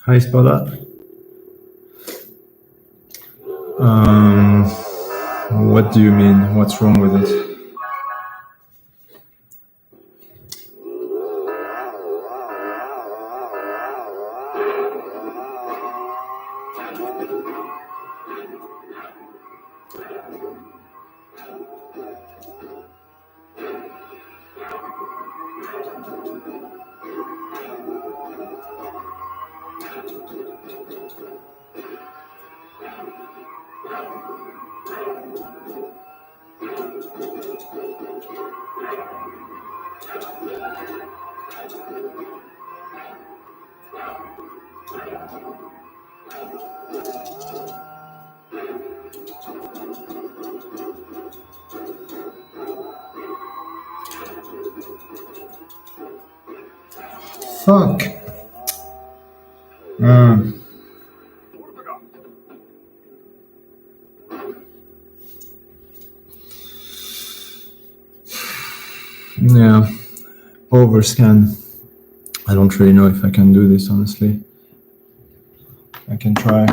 Hi, Spada. What do you mean? What's wrong with it? Fuck. Yeah. Overscan. I don't really know if I can do this, honestly. I can try.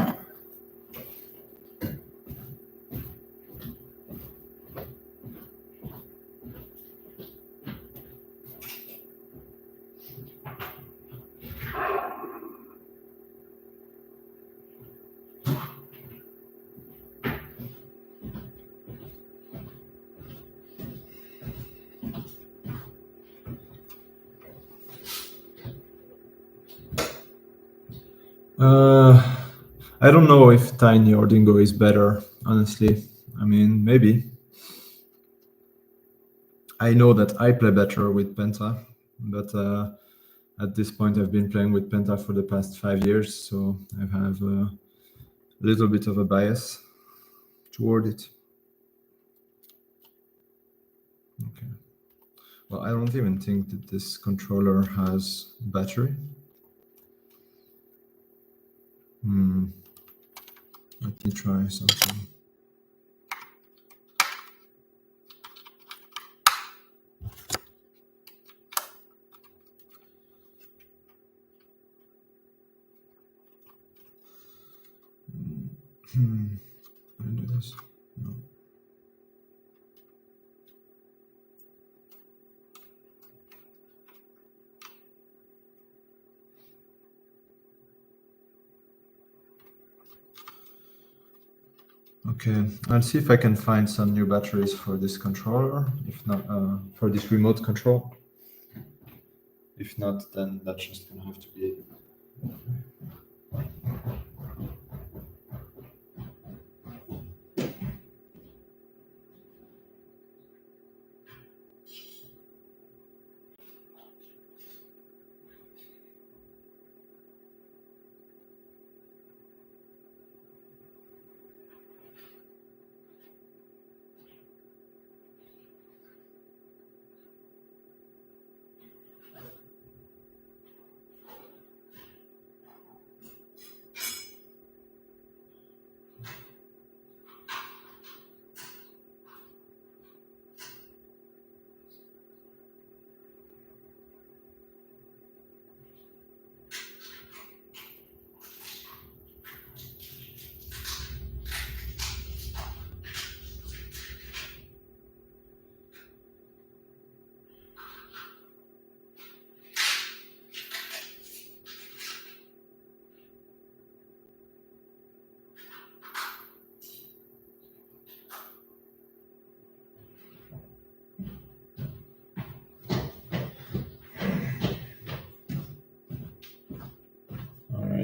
I don't know if Tiny or Dingo is better, honestly. I mean, maybe. I know that I play better with Penta, but at this point I've been playing with Penta for the past 5 years, so I have a little bit of a bias toward it. Okay. Well, I don't even think that this controller has battery. Let me try something. Can I do this? No. Okay, I'll see if I can find some new batteries for this controller. If not, for this remote control. If not, then that's just gonna have to be it.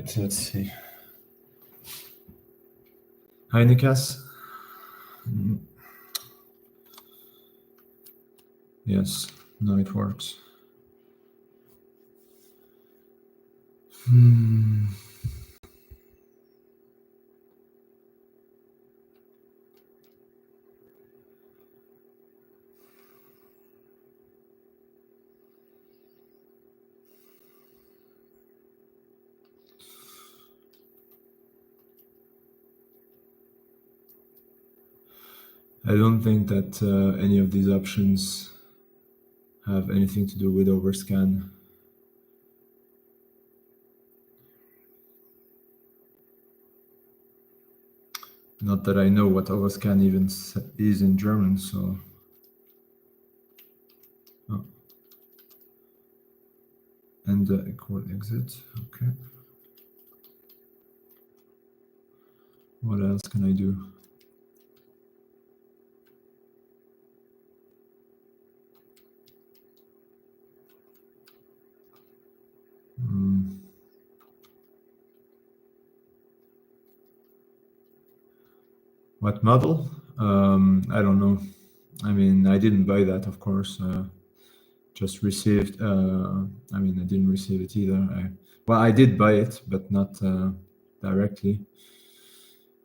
right, let's see. Hi, Nikas. Yes, no, it works. I don't think that any of these options have anything to do with overscan. Not that I know what overscan even is in German, so. Oh. And equal exit, okay. What else can I do? What model? I don't know. I mean, I didn't buy that, of course. Just received. I mean, I didn't receive it either. Well, I did buy it, but not directly.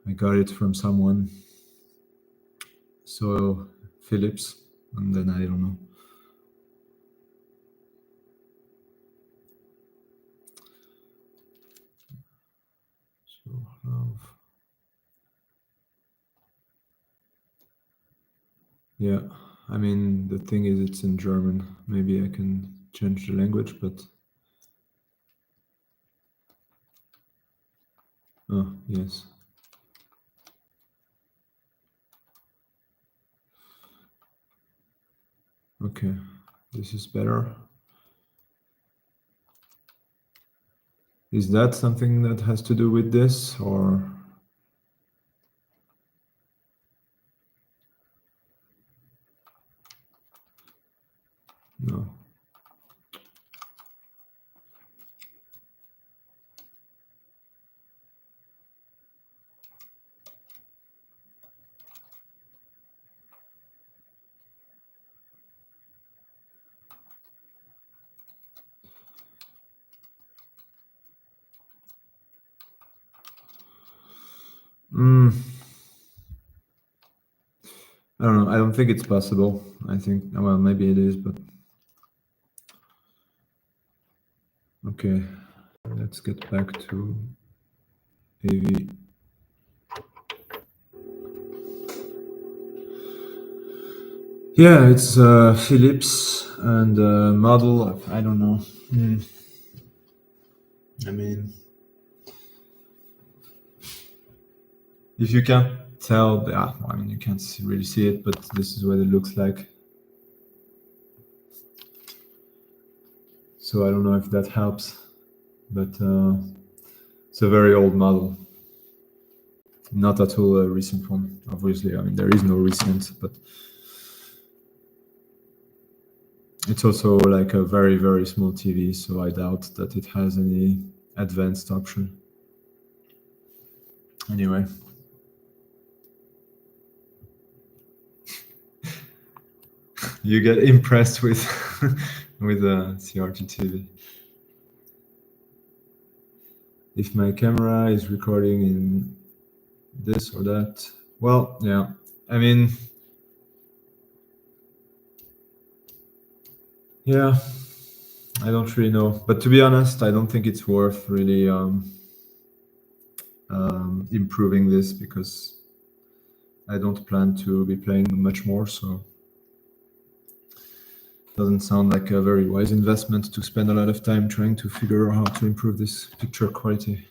I got it from someone. So Philips, and then I don't know. So love. Yeah, I mean, the thing is, it's in German. Maybe I can change the language, but. Oh, yes. Okay, this is better. Is that something that has to do with this, or? No. I don't know. I don't think it's possible. I think, well, maybe it is, but. Okay, let's get back to AV. Yeah, it's Philips and model. I don't know. I mean, if you can't tell, I mean, you can't really see it, but this is what it looks like. So I don't know if that helps, but it's a very old model. Not at all a recent one, obviously. I mean, there is no recent, but it's also like a very, very small TV, so I doubt that it has any advanced option. Anyway. You get impressed with with a CRT TV. If my camera is recording in this or that, well, yeah. I mean, yeah, I don't really know. But to be honest, I don't think it's worth really improving this, because I don't plan to be playing much more, so it doesn't sound like a very wise investment to spend a lot of time trying to figure out how to improve this picture quality.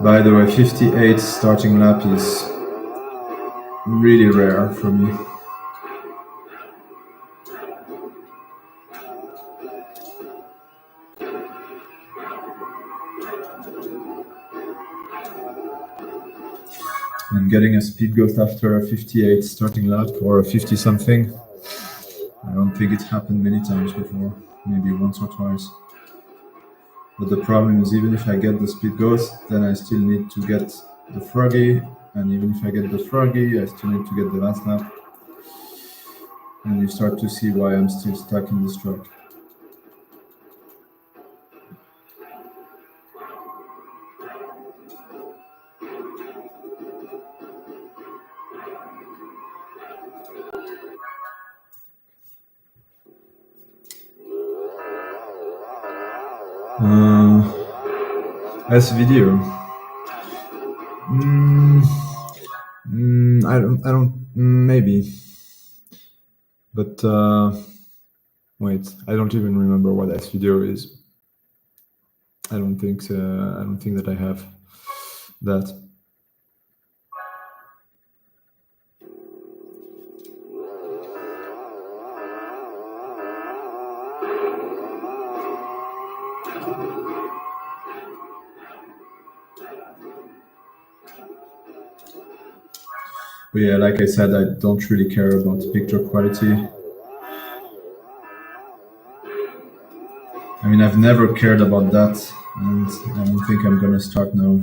By the way, 58 starting lap is really rare for me. I'm getting a speed ghost after a 58 starting lap or a 50 something. I don't think it happened many times before, maybe once or twice. But the problem is, even if I get the speed ghost, then I still need to get the froggy, and even if I get the froggy, I still need to get the last lap. And you start to see why I'm still stuck in this track. As video. I don't, maybe. But wait, I don't even remember what S video is. I don't think that I have that. But yeah, like I said, I don't really care about picture quality. I mean, I've never cared about that, and I don't think I'm gonna start now.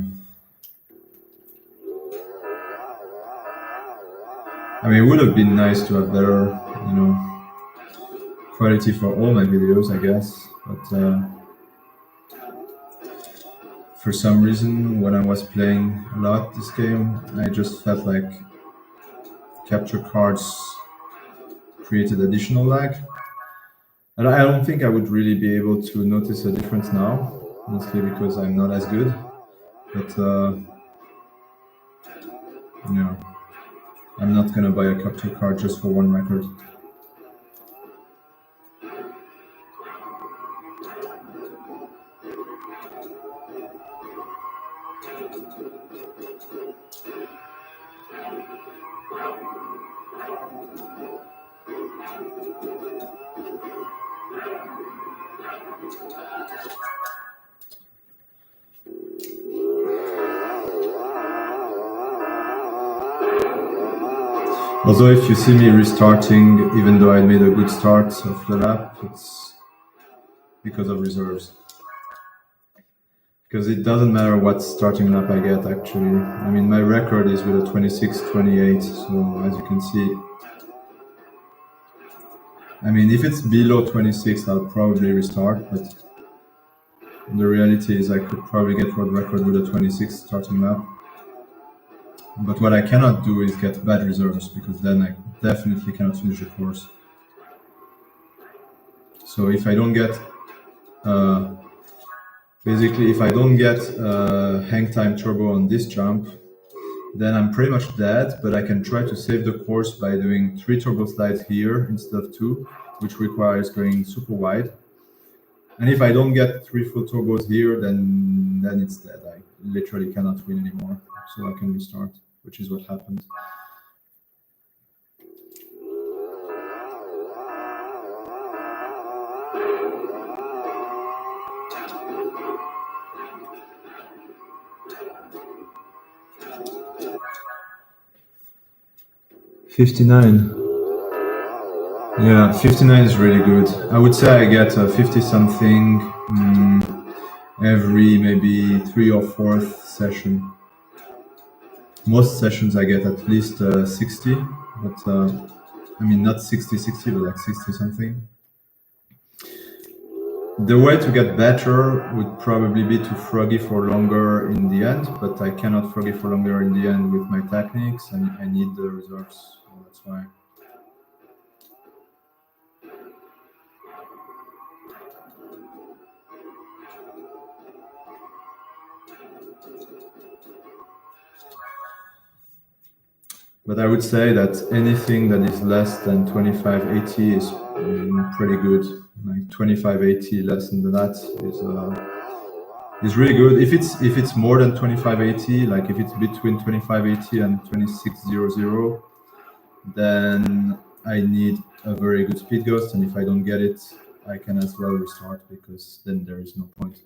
I mean, it would have been nice to have better, quality for all my videos, I guess. But for some reason, when I was playing a lot this game, I just felt like capture cards created additional lag. And I don't think I would really be able to notice a difference now, mostly because I'm not as good. But I'm not gonna buy a capture card just for one record. Although if you see me restarting, even though I made a good start of the lap, it's because of reserves. Because it doesn't matter what starting lap I get, actually. I mean, my record is with a 26:28, so as you can see, I mean, if it's below 26, I'll probably restart, but the reality is I could probably get world record with a 26 starting lap. But what I cannot do is get bad reserves, because then I definitely cannot finish the course. So if I don't get, basically if I don't get hang time turbo on this jump, then I'm pretty much dead, but I can try to save the course by doing 3 turbo slides here instead of 2, which requires going super wide. And if I don't get 3 full turbos here, then it's dead. I literally cannot win anymore, so I can restart, which is what happened. $59. Yeah, 59 is really good. I would say I get a 50 something every maybe 3 or 4th session. Most sessions I get at least 60, but I mean not 60, but like 60 something. The way to get better would probably be to froggy for longer in the end, but I cannot froggy for longer in the end with my techniques, and I need the reserves, so that's why. But I would say that anything that is less than 2580 is pretty good. Like 2580 less than that is really good. If it's more than 2580, like if it's between 2580 and 2600, then I need a very good speed ghost, and if I don't get it, I can as well restart, because then there is no point.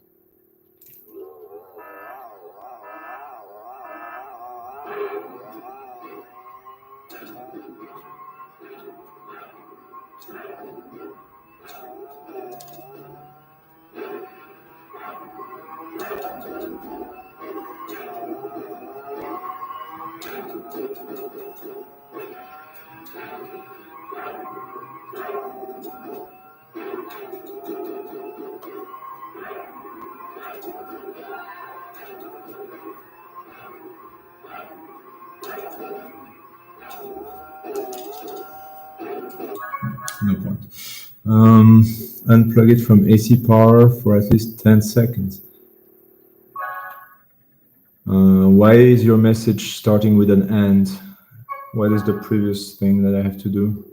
No point. Unplug it from AC power for at least 10 seconds. Why is your message starting with an and? What is the previous thing that I have to do?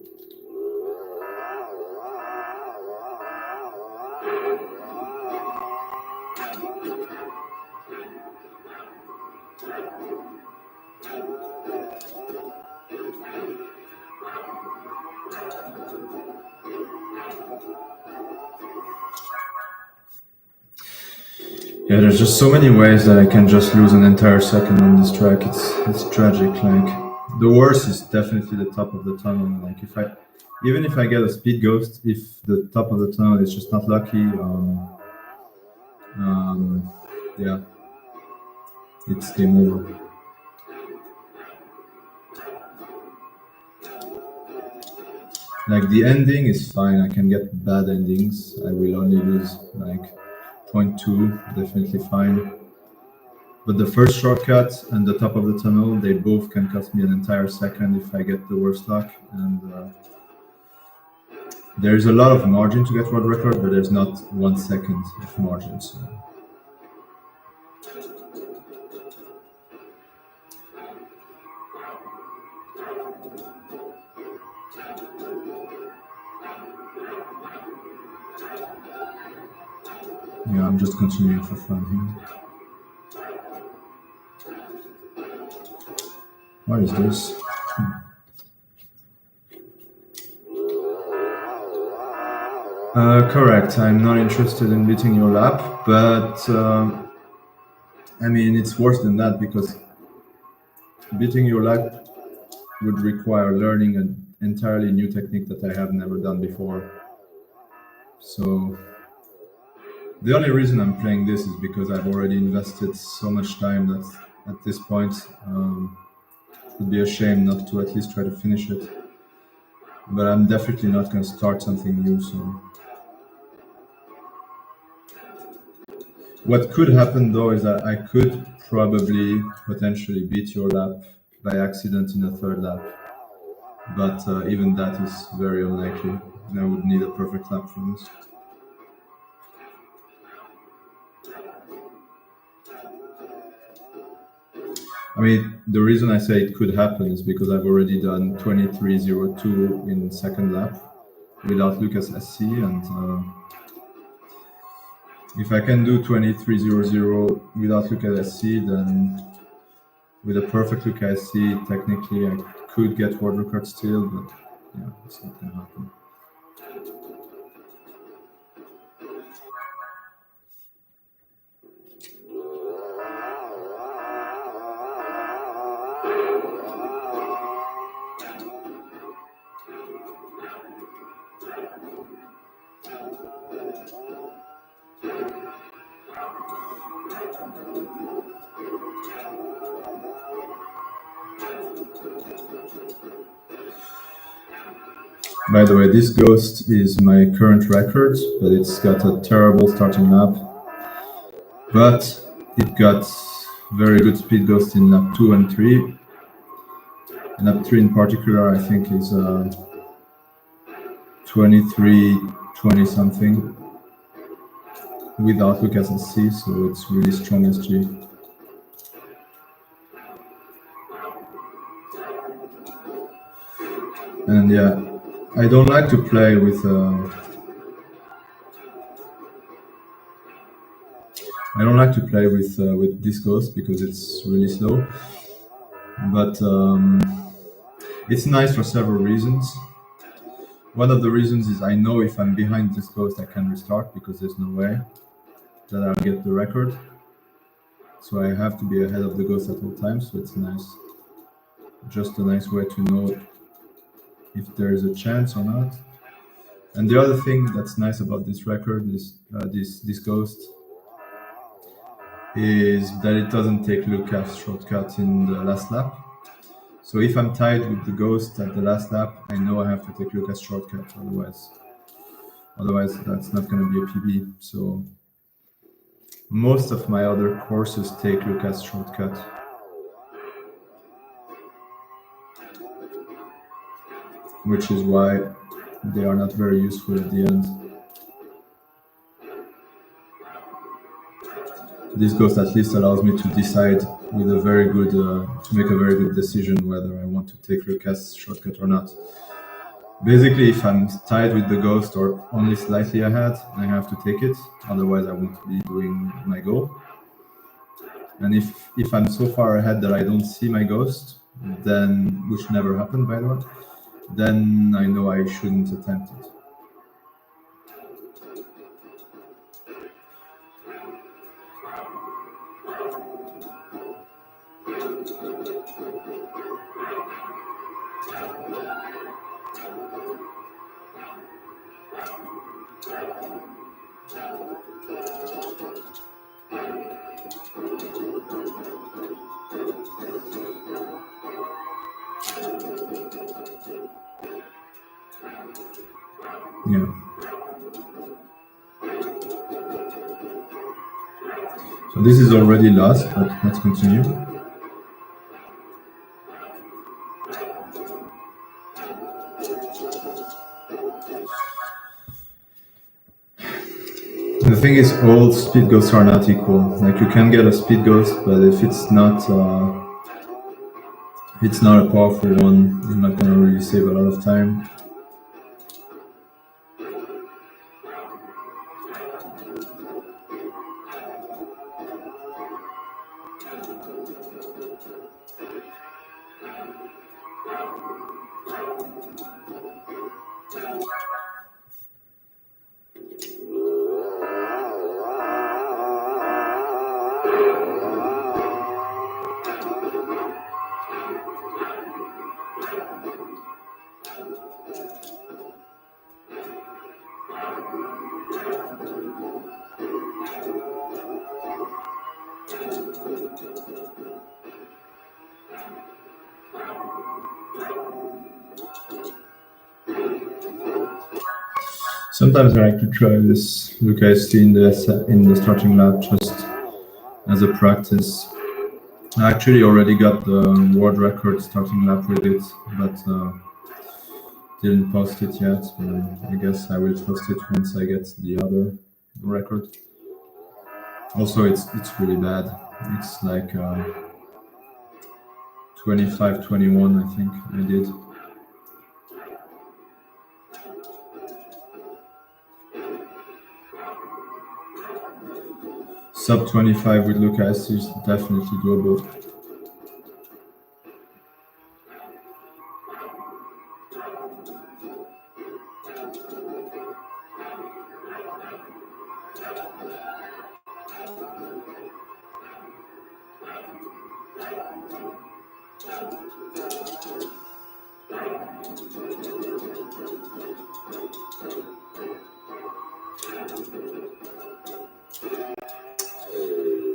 Yeah, there's just so many ways that I can just lose an entire second on this track. It's tragic. Like, the worst is definitely the top of the tunnel. Like, even if I get a speed ghost, if the top of the tunnel is just not lucky, yeah, it's game over. Like, the ending is fine. I can get bad endings. I will only lose like 0.2, definitely fine. But the first shortcut and the top of the tunnel, they both can cost me an entire second if I get the worst luck. And there's a lot of margin to get world record, but there's not 1 second of margin. So. Yeah, I'm just continuing for fun here. What is this? Correct. I'm not interested in beating your lap, but I mean, it's worse than that because beating your lap would require learning an entirely new technique that I have never done before. So the only reason I'm playing this is because I've already invested so much time that at this point it would be a shame not to at least try to finish it. But I'm definitely not going to start something new. So what could happen though is that I could probably potentially beat your lap by accident in a third lap. But even that is very unlikely. I would need a perfect lap for this. I mean, the reason I say it could happen is because I've already done 23.02 in second lap without Lucas SC, and if I can do 23.00 without Lucas SC, then with a perfect Lucas SC, technically I could get world record still, but yeah, it's not gonna happen. By the way, this ghost is my current record, but it's got a terrible starting lap. But it got very good speed ghost in lap 2 and 3. And lap 3 in particular, I think, is 23.20 something without Lucas SC, so it's really strong SG. And yeah, I don't like to play with with this ghost because it's really slow. But it's nice for several reasons. One of the reasons is I know if I'm behind this ghost, I can restart because there's no way that I'll get the record. So I have to be ahead of the ghost at all times. So it's nice, just a nice way to know if there is a chance or not. And the other thing that's nice about this record is this ghost is that it doesn't take Lucas shortcut in the last lap. So if I'm tied with the ghost at the last lap, I know I have to take Lucas shortcut. Otherwise that's not going to be a PB. So most of my other courses take Lucas shortcut, which is why they are not very useful at the end. This ghost at least allows me to decide with a very good, to make a very good decision whether I want to take Lucas shortcut or not. Basically, if I'm tied with the ghost or only slightly ahead, I have to take it. Otherwise, I won't be doing my goal. And if I'm so far ahead that I don't see my ghost, then, which never happened by the way, then I know I shouldn't attempt it. Yeah. So this is already lost, but let's continue. The thing is, all speed ghosts are not equal. Like you can get a speed ghost, but if it's not a powerful one, you're not gonna really save a lot of time. Sometimes I like to try this Lucas in the starting lap just as a practice. I actually already got the world record starting lap with it, but didn't post it yet. I guess I will post it once I get the other record. Also, it's really bad. It's like 25-21, I think I did. Sub 25 with Lucas is definitely doable.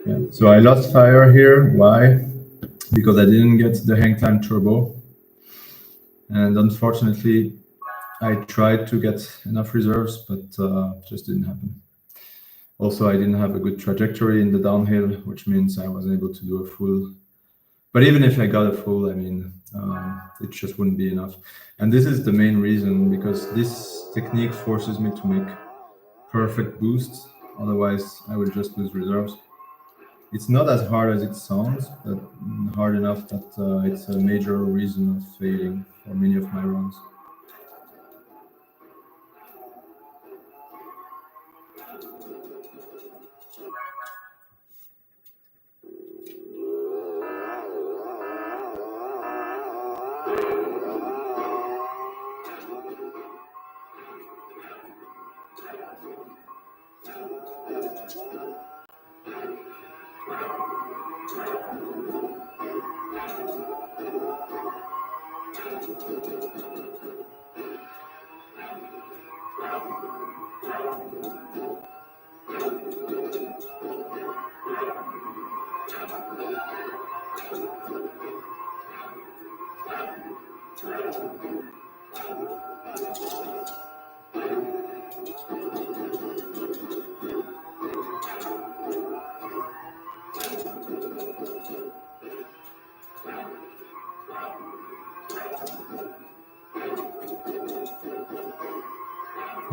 Yeah. So I lost fire here. Why? Because I didn't get the hang time turbo. And unfortunately, I tried to get enough reserves, but just didn't happen. Also, I didn't have a good trajectory in the downhill, which means I wasn't able to do a full. But even if I got a full, I mean, it just wouldn't be enough. And this is the main reason, because this technique forces me to make perfect boosts. Otherwise, I would just lose reserves. It's not as hard as it sounds, but hard enough that it's a major reason of failing for many of my runs.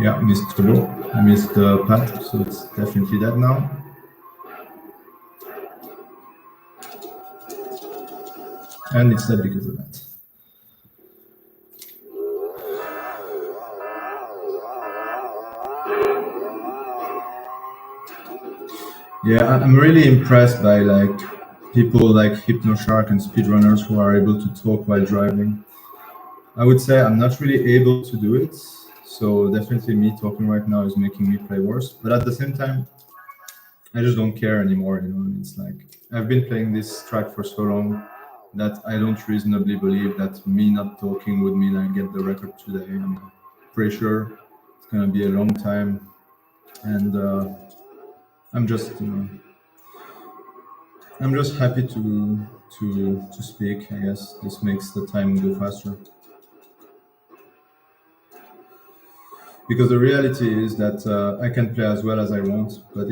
Yeah, missed the ball. I missed the path, so it's definitely dead now. And it's dead because of that. Yeah, I'm really impressed by like people like HypnoShark and speedrunners who are able to talk while driving. I would say I'm not really able to do it, so definitely me talking right now is making me play worse. But at the same time, I just don't care anymore. You know, it's like I've been playing this track for so long that I don't reasonably believe that me not talking would mean I get the record today. I'm pretty sure it's gonna be a long time, and I'm just, you know, I'm just happy to speak. I guess this makes the time go faster. Because the reality is that I can play as well as I want, but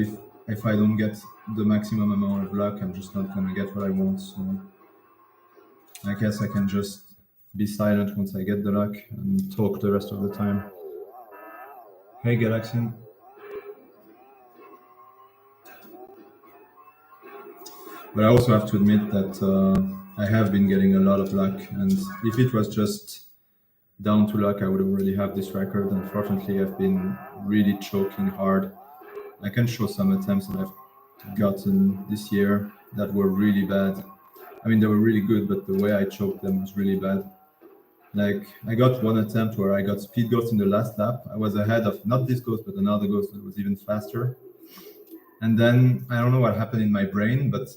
if I don't get the maximum amount of luck, I'm just not gonna get what I want. So I guess I can just be silent once I get the luck and talk the rest of the time. Hey, Galaxian. But I also have to admit that I have been getting a lot of luck, and if it was just down to luck, I would already have this record. Unfortunately, I've been really choking hard. I can show some attempts that I've gotten this year that were really bad. I mean, they were really good, but the way I choked them was really bad. Like, I got one attempt where I got speed ghost in the last lap. I was ahead of not this ghost, but another ghost that was even faster. And then I don't know what happened in my brain, but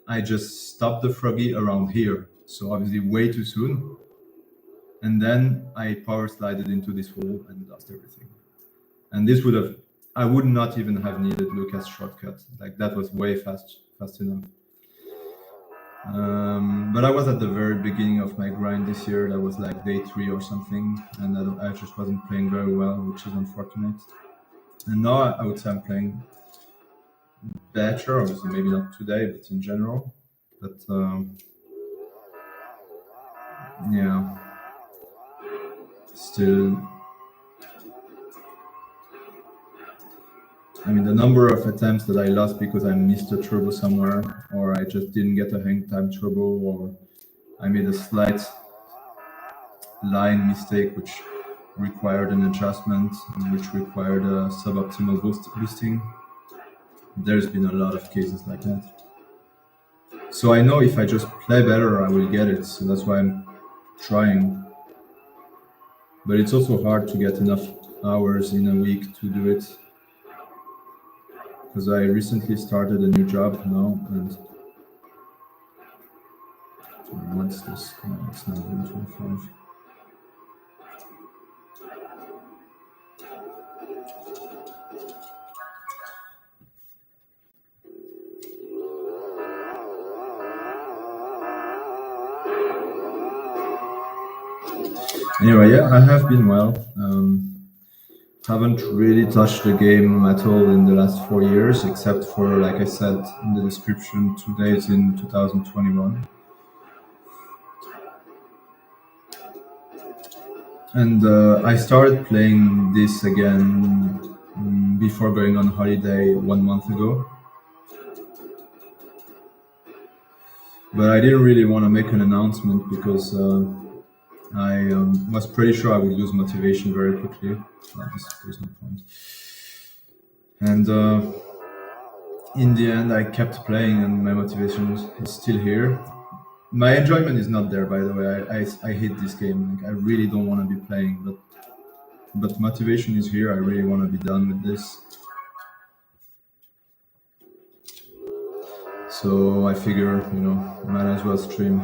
I just stopped the froggy around here. So obviously way too soon. And then I power slided into this hole and lost everything. And this would have, I would not even have needed Lucas' shortcut. Like that was way fast enough. But I was at the very beginning of my grind this year. That was like day 3 or something, and I just wasn't playing very well, which is unfortunate. And now I would say I'm playing better, obviously maybe not today, but in general. But yeah, still. I mean, the number of attempts that I lost because I missed a turbo somewhere, or I just didn't get a hang time turbo, or I made a slight line mistake which required an adjustment, which required a suboptimal boosting. There's been a lot of cases like that. So I know if I just play better, I will get it. So that's why I'm trying. But it's also hard to get enough hours in a week to do it. Because I recently started a new job now, and what's this? No, it's not 125. Anyway, yeah, I have been well. Haven't really touched the game at all in the last 4 years, except for, like I said in the description, 2 days in 2021. And I started playing this again before going on holiday 1 month ago. But I didn't really want to make an announcement because I was pretty sure I would lose motivation very quickly. There's no point. And in the end, I kept playing, and my motivation is still here. My enjoyment is not there, by the way. I hate this game. Like, I really don't want to be playing, but motivation is here. I really want to be done with this. So I figure, might as well stream.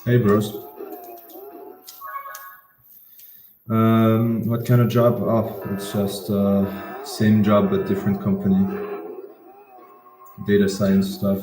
Hey, bros. What kind of job? Oh, it's just same job but different company. data science stuff.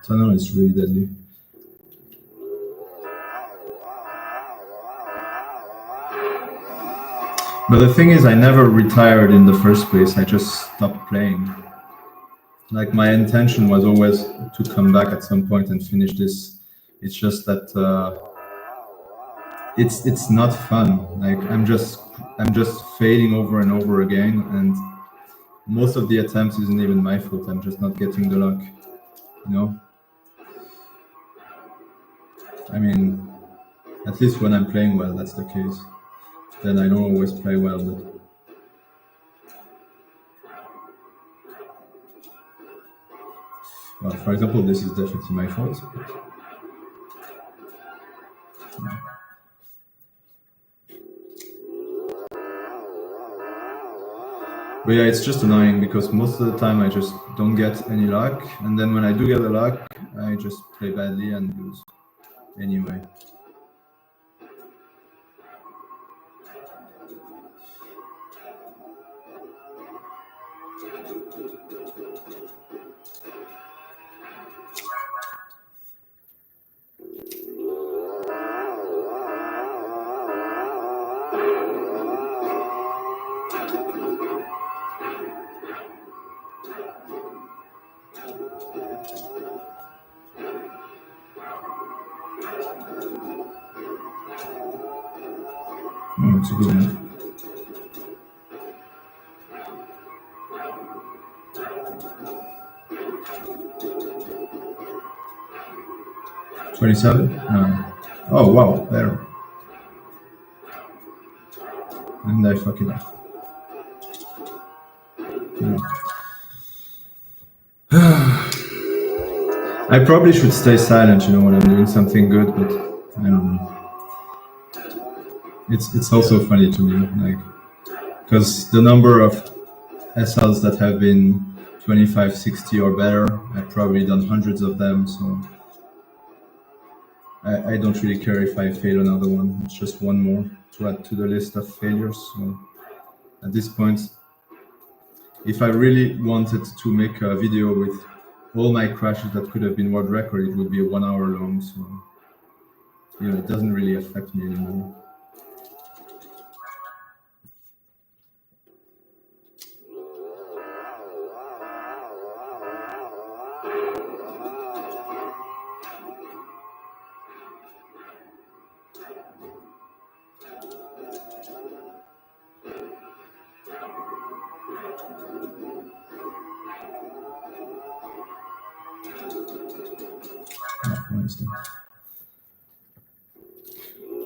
Tunnel is really deadly. But the thing is, I never retired in the first place. I just stopped playing. Like, my intention was always to come back at some point and finish this. It's just that it's not fun. Like, I'm just failing over and over again, and most of the attempts isn't even my fault. I'm just not getting the luck, you know. I mean, at least when I'm playing well, that's the case. Then I don't always play well, but well, for example, this is definitely my fault. But yeah, it's just annoying because most of the time I just don't get any luck, and then when I do get the luck, I just play badly and lose anyway. Oh, it's a good one. 27? Oh, wow, there. And I fuck it up. Yeah. I probably should stay silent, you know, when I'm doing something good, but I don't know. It's also funny to me, like, because the number of SLs that have been 25, 60 or better, I've probably done hundreds of them, so I don't really care if I fail another one. It's just one more to add to the list of failures. So at this point, if I really wanted to make a video with all my crashes that could have been world record, it would be 1 hour long. So, you know, it doesn't really affect me anymore.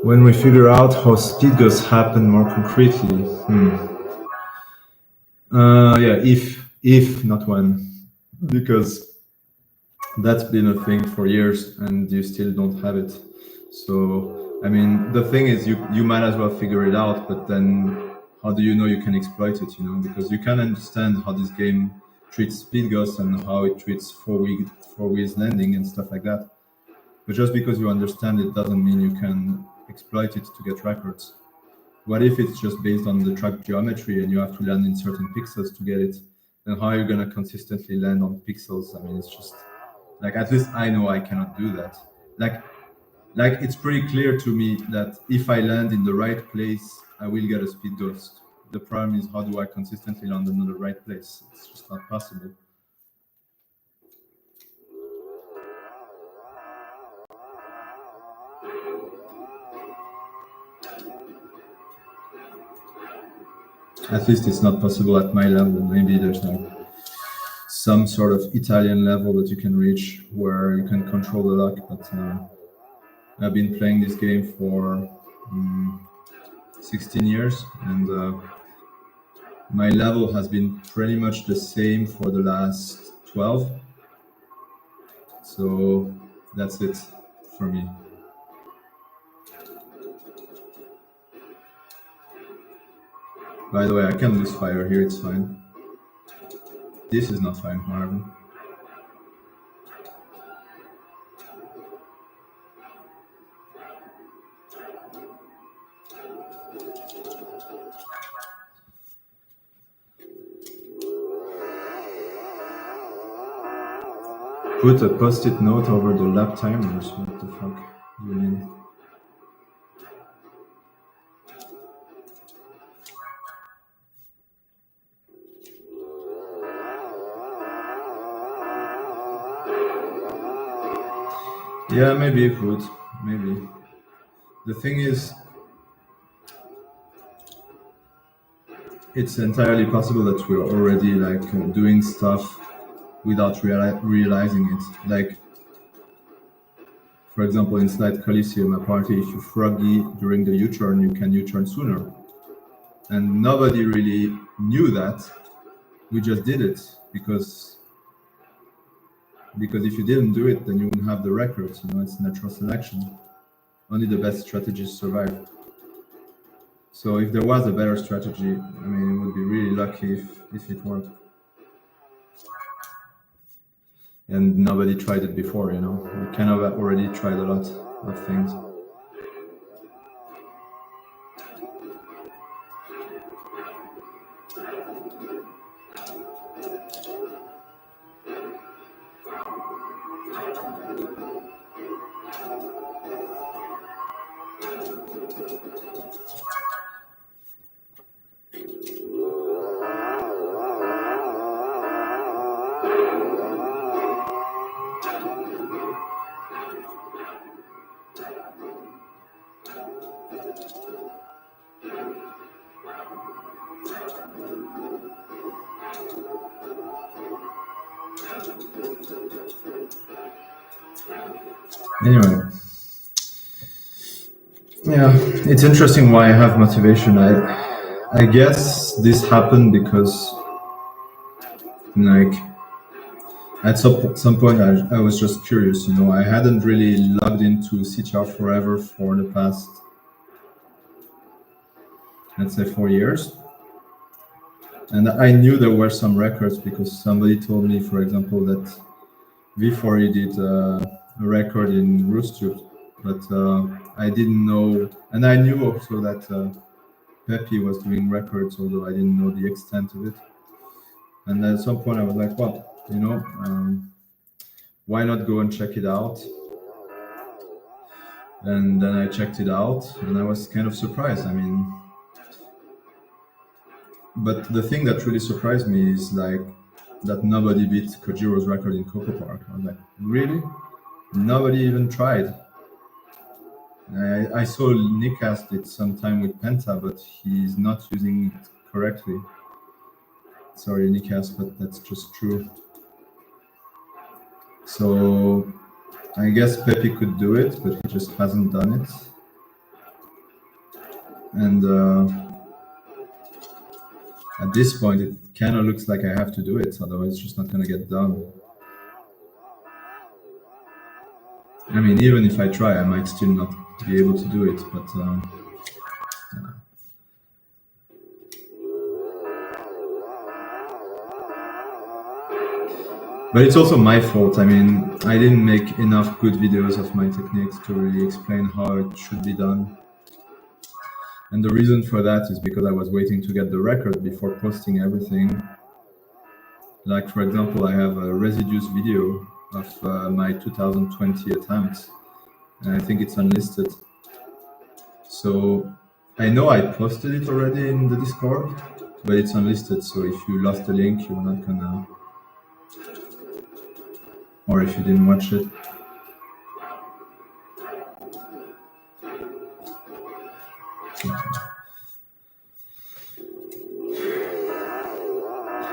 When we figure out how speed ghosts happen more concretely. Yeah, if not when, because that's been a thing for years and you still don't have it. So I mean, the thing is, you might as well figure it out, but then how do you know you can exploit it? You know, because you can understand how this game treats speed ghosts and how it treats four wheels landing and stuff like that. But just because you understand it doesn't mean you can exploit it to get records. What if it's just based on the track geometry and you have to land in certain pixels to get it? Then how are you going to consistently land on pixels? I mean, it's just like, at least I know I cannot do that. Like it's pretty clear to me that if I land in the right place, I will get a speed ghost. The problem is, how do I consistently land in the right place? It's just not possible. At least it's not possible at my level. Maybe there's like some sort of Italian level that you can reach where you can control the luck. But I've been playing this game for 16 years, and my level has been pretty much the same for the last 12. So that's it for me. By the way, I can lose fire here, it's fine. This is not fine, however. Put a post-it note over the lap timers. What the fuck do you mean? Yeah, maybe it would. Maybe. The thing is, it's entirely possible that we're already like doing stuff without realizing it. Like, for example, in Slide Coliseum, a party, if you froggy during the U-turn, you can U-turn sooner. And nobody really knew that. We just did it because if you didn't do it, then you wouldn't have the records. You know, it's natural selection. Only the best strategies survive. So if there was a better strategy, I mean, it would be really lucky if it worked. And nobody tried it before, you know. We kind of already tried a lot of things. Anyway, yeah, it's interesting why I have motivation. I guess this happened because, like, at some point I was just curious. You know, I hadn't really logged into CTR Forever for the past, let's say, 4 years. And I knew there were some records because somebody told me, for example, that V4E did a record in RootsTube, but I didn't know, and I knew also that Pepe was doing records, although I didn't know the extent of it. And at some point I was like, well, you know, why not go and check it out? And then I checked it out, and I was kind of surprised. I mean, but the thing that really surprised me is like that nobody beat Kojiro's record in Coco Park. I was like, really? Nobody even tried. I saw Nikas did some time with Penta, but he's not using it correctly. Sorry, Nikas, but that's just true. So I guess Pepe could do it, but he just hasn't done it. And at this point, it kind of looks like I have to do it, otherwise it's just not going to get done. I mean, even if I try, I might still not be able to do it, but yeah. But it's also my fault. I mean, I didn't make enough good videos of my techniques to really explain how it should be done. And the reason for that is because I was waiting to get the record before posting everything. Like, for example, I have a residues video of my 2020 attempts, and I think it's unlisted. So I know I posted it already in the Discord, but it's unlisted. So if you lost the link, you're not gonna, or if you didn't watch it.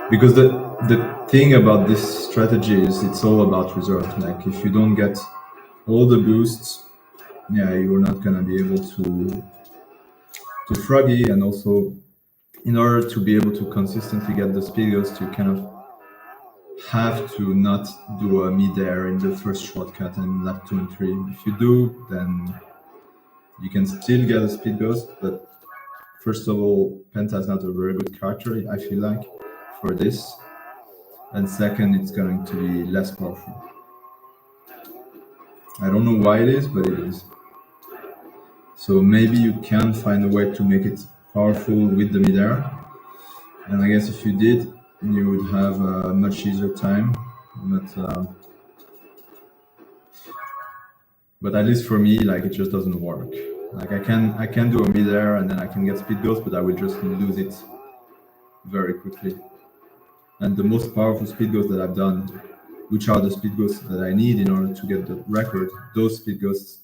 Because the thing about this strategy is it's all about reserve. Like, if you don't get all the boosts, yeah, you're not gonna be able to too froggy, and also in order to be able to consistently get the speed ghost, you kind of have to not do a mid-air in the first shortcut and lap 2 and 3. If you do, then you can still get a speed ghost, but first of all, Penta is not a very good character, I feel like, for this. And second, it's going to be less powerful. I don't know why it is, but it is. So maybe you can find a way to make it powerful with the mid-air. And I guess if you did, you would have a much easier time. But at least for me, like, it just doesn't work. Like, I can do a mid-air and then I can get speed ghost, but I will just lose it very quickly. And the most powerful speed ghosts that I've done, which are the speed ghosts that I need in order to get the record, those speed ghosts,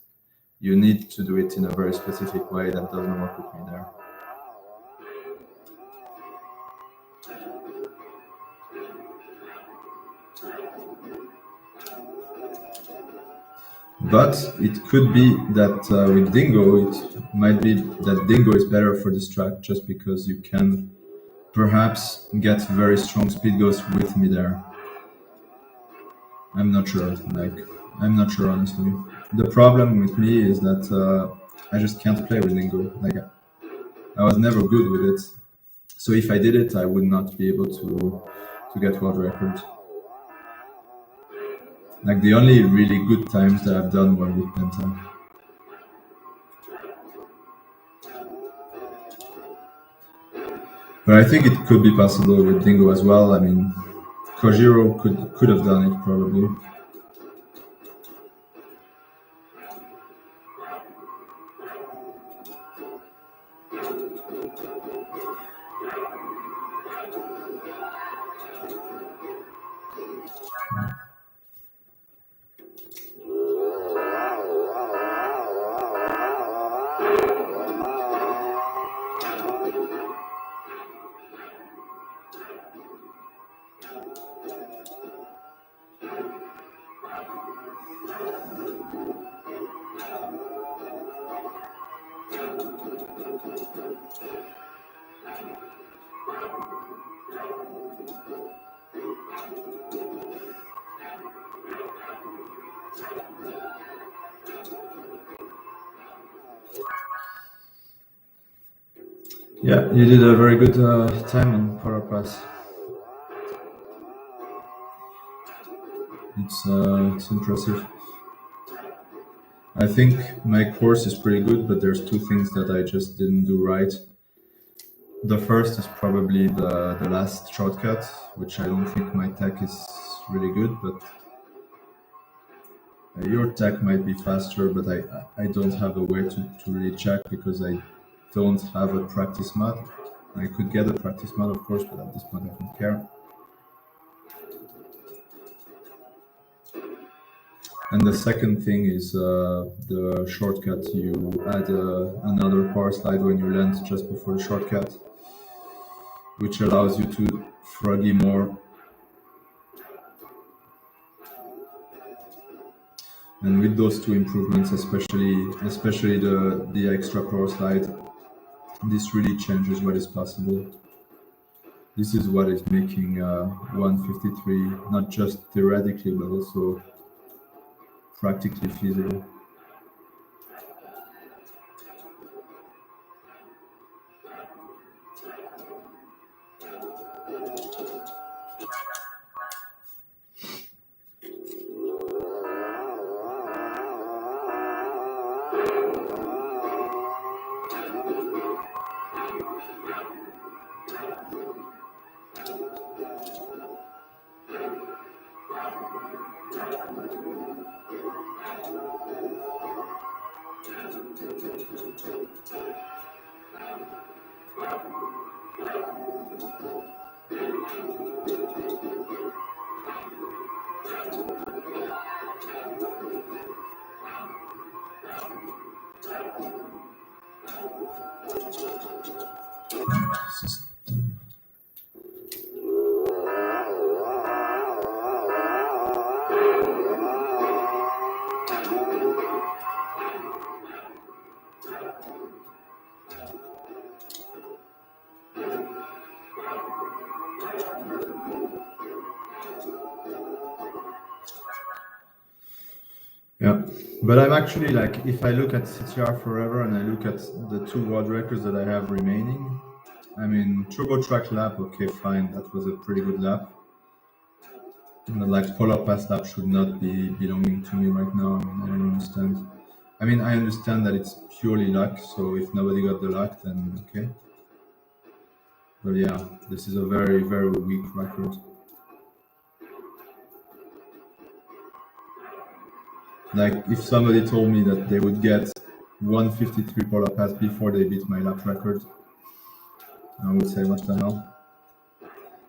you need to do it in a very specific way that doesn't work with mid-air. But it could be that with Dingo, it might be that Dingo is better for this track just because you can perhaps get very strong speed ghosts with midair. I'm not sure. I'm not sure, honestly. The problem with me is that I just can't play with Dingo. I was never good with it. So if I did it, I would not be able to get world records. Like, the only really good times that I've done were with Penta. But I think it could be possible with Dingo as well. I mean, Kojiro could have done it probably. Yeah, you did a very good time on Power Pass. It's impressive. I think my course is pretty good, but there's two things that I just didn't do right. The first is probably the last shortcut, which I don't think my tech is really good, but your tech might be faster, but I don't have a way to really check because I don't have a practice mod. I could get a practice mod, of course, but at this point I don't care. And the second thing is the shortcut. You add another power slide when you land just before the shortcut, which allows you to froggy more. And with those two improvements, especially the extra power slide, this really changes what is possible. This is what is making 153 not just theoretically but also practically feasible. Yeah, but I'm actually like, if I look at CTR Forever and I look at the two world records that I have remaining, I mean, Turbo Track lap, okay, fine, that was a pretty good lap. But like Polar Pass lap should not be belonging to me right now. I mean, I don't understand. I mean, I understand that it's purely luck, so if nobody got the luck, then okay. But yeah, this is a very, very weak record. Like, if somebody told me that they would get 153 Polar Pass before they beat my lap record, I would say, what the hell?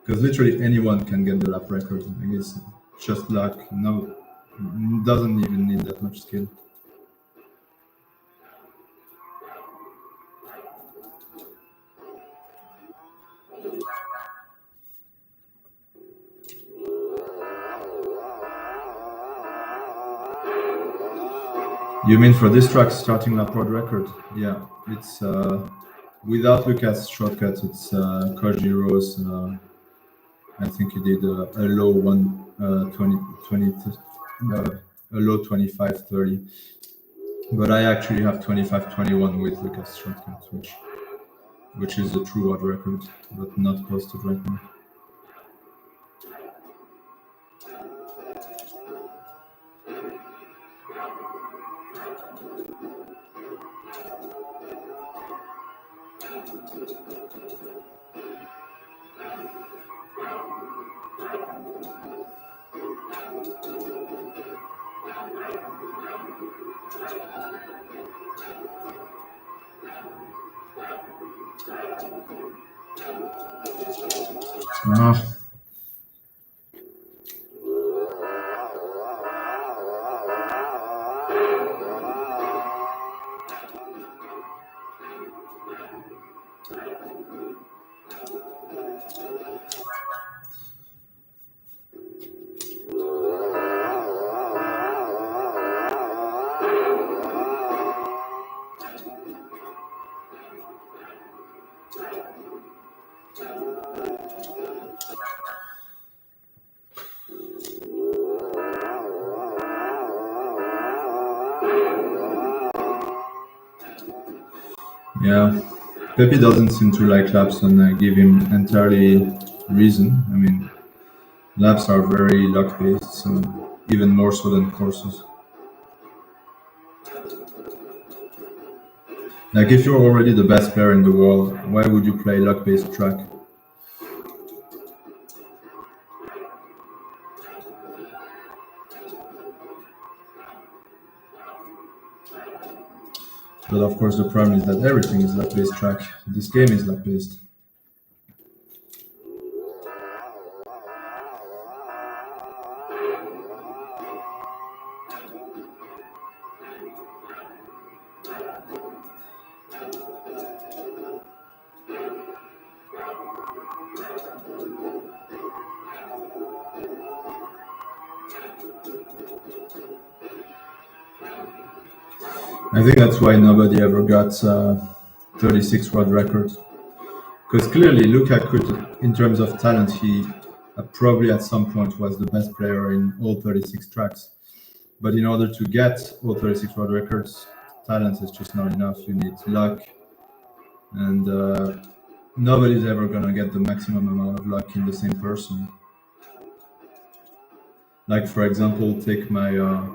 Because literally anyone can get the lap record. I guess just luck. No, doesn't even need that much skill. You mean for this track, starting lap world record? Yeah, it's without Lucas shortcut. It's Kojiro's. I think he did a low 20, a low 25:30. But I actually have 25:21 with Lucas shortcut, which is the true world record, but not posted right now. Ah. Yeah, Pepe doesn't seem to like laps, and I give him entirely reason. I mean, laps are very luck based, so even more so than courses. Like, if you're already the best player in the world, why would you play luck based track? But of course, the problem is that everything is luck based track. This game is luck based. I think that's why nobody ever got 36 world records. Because clearly, Luka could, in terms of talent, he probably at some point was the best player in all 36 tracks. But in order to get all 36 world records, talent is just not enough. You need luck, and nobody's ever gonna get the maximum amount of luck in the same person. Like, for example, take my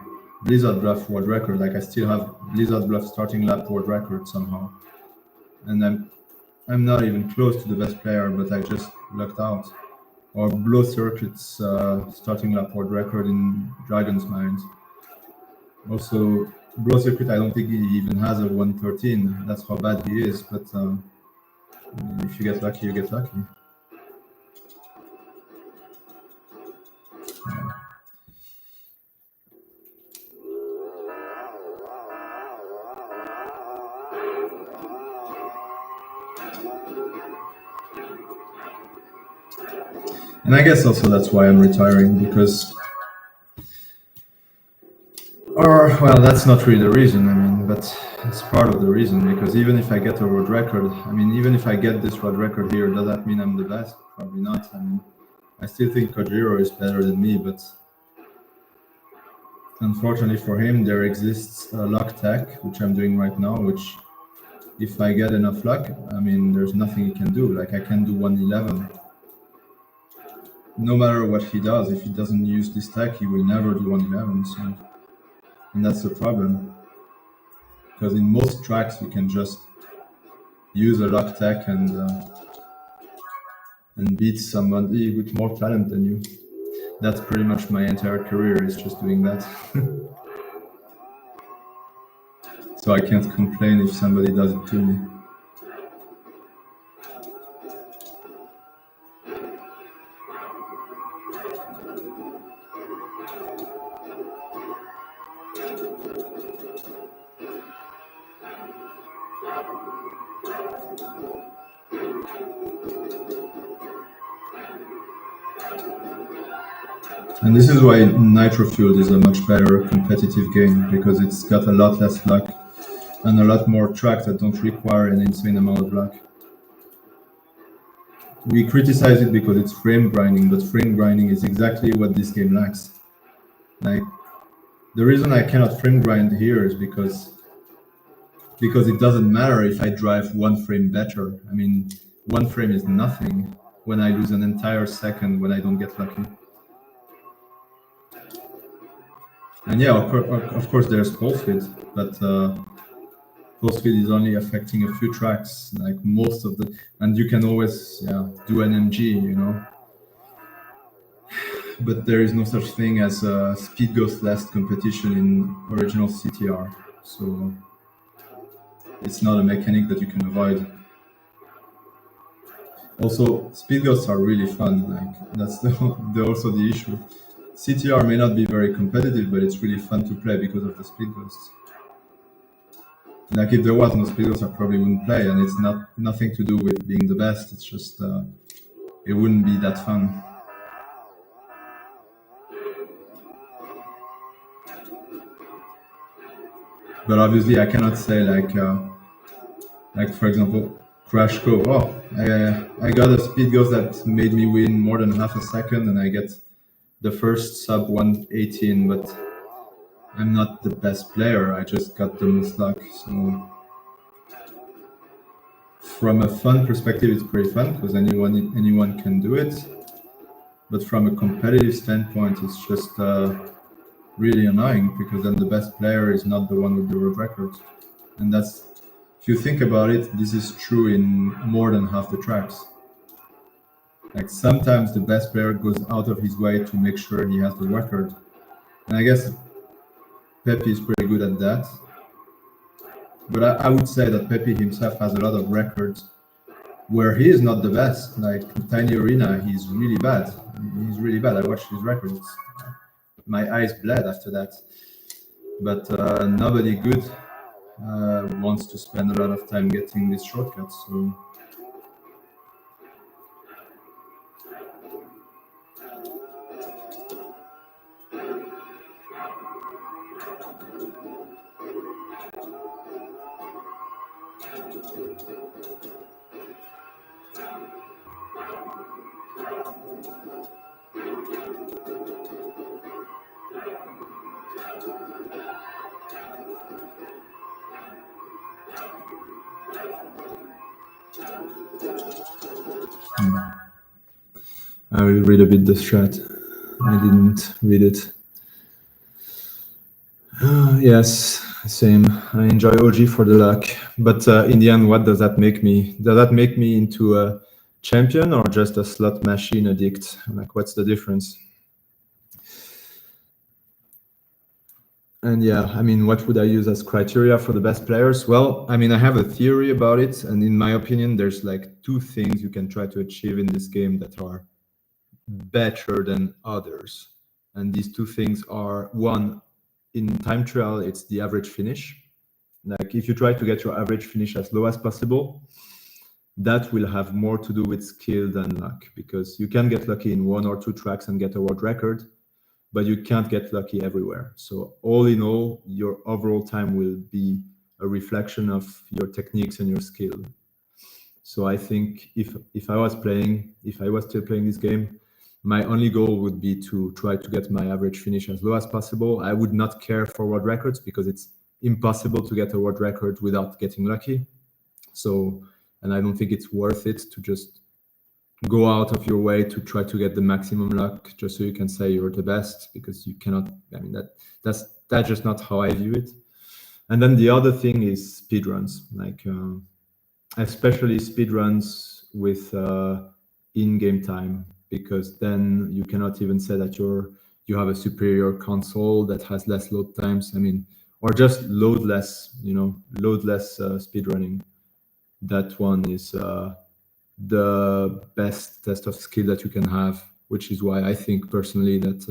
Blizzard Bluff world record. Like, I still have Blizzard Bluff starting lap world record somehow, and I'm not even close to the best player, but I just lucked out. Or Blow Circuit's starting lap world record in Dragon's Mind. Also, Blow Circuit, I don't think he even has a 113. That's how bad he is. But if you get lucky, you get lucky. Yeah. And I guess also that's why I'm retiring, because our Well, that's not really the reason. I mean, but it's part of the reason, because even if I get a world record, I mean, even if I get this world record here, does that mean I'm the best? Probably not. I mean, I still think Kojiro is better than me, but unfortunately for him, there exists a luck tech, which I'm doing right now, which if I get enough luck, I mean, there's nothing he can do. Like, I can do 111. No matter what he does, if he doesn't use this tech, he will never do 111. So, and that's the problem. Because in most tracks, you can just use a luck tech and beat somebody with more talent than you. That's pretty much my entire career, is just doing that. So I can't complain if somebody does it to me. And this is why Nitro Fueled is a much better competitive game, because it's got a lot less luck and a lot more tracks that don't require an insane amount of luck. We criticize it because it's frame grinding, but frame grinding is exactly what this game lacks. Like, the reason I cannot frame grind here is because it doesn't matter if I drive one frame better. I mean, one frame is nothing when I lose an entire second when I don't get lucky. And yeah, of course there's pulse width, but pulse width is only affecting a few tracks, like most of the, and you can always do an MG, you know. But there is no such thing as a speed goes last competition in original CTR, so it's not a mechanic that you can avoid. Also, speed ghosts are really fun. Like, that's also the issue. CTR may not be very competitive, but it's really fun to play because of the speed ghosts. Like, if there was no speed ghosts, I probably wouldn't play, and it's nothing to do with being the best. It's just it wouldn't be that fun. But obviously, I cannot say like for example, Crash Co. Oh, I got a speed ghost that made me win more than half a second, and I get the first sub 118, but I'm not the best player. I just got the most luck. So from a fun perspective, it's pretty fun because anyone can do it. But from a competitive standpoint, it's just really annoying, because then the best player is not the one with the world record. And that's, if you think about it, this is true in more than half the tracks. Like, sometimes the best player goes out of his way to make sure he has the record. And I guess Pepe is pretty good at that. But I would say that Pepe himself has a lot of records where he is not the best. Like Tiny Arena, he's really bad. He's really bad. I watched his records. My eyes bled after that. But nobody good wants to spend a lot of time getting these shortcuts. So I will read a bit the strat. I didn't read it. Yes, same. I enjoy OG for the luck, but in the end, what does that make me? Does that make me into a champion or just a slot machine addict? Like, what's the difference? And yeah, I mean, what would I use as criteria for the best players? Well, I mean, I have a theory about it, and in my opinion, there's like two things you can try to achieve in this game that are better than others. And these two things are, one, in time trial, it's the average finish. Like, if you try to get your average finish as low as possible, that will have more to do with skill than luck, because you can get lucky in one or two tracks and get a world record, but you can't get lucky everywhere. So all in all, your overall time will be a reflection of your techniques and your skill. So I think if I was still playing this game, my only goal would be to try to get my average finish as low as possible. I would not care for world records because it's impossible to get a world record without getting lucky. So, and I don't think it's worth it to just go out of your way to try to get the maximum luck just so you can say you're the best, because you cannot. I mean, that's just not how I view it. And then the other thing is speedruns, like especially speedruns with in-game time, because then you cannot even say that you have a superior console that has less load times. I mean, or just load less, load less speedrunning. That one is the best test of skill that you can have, which is why I think personally that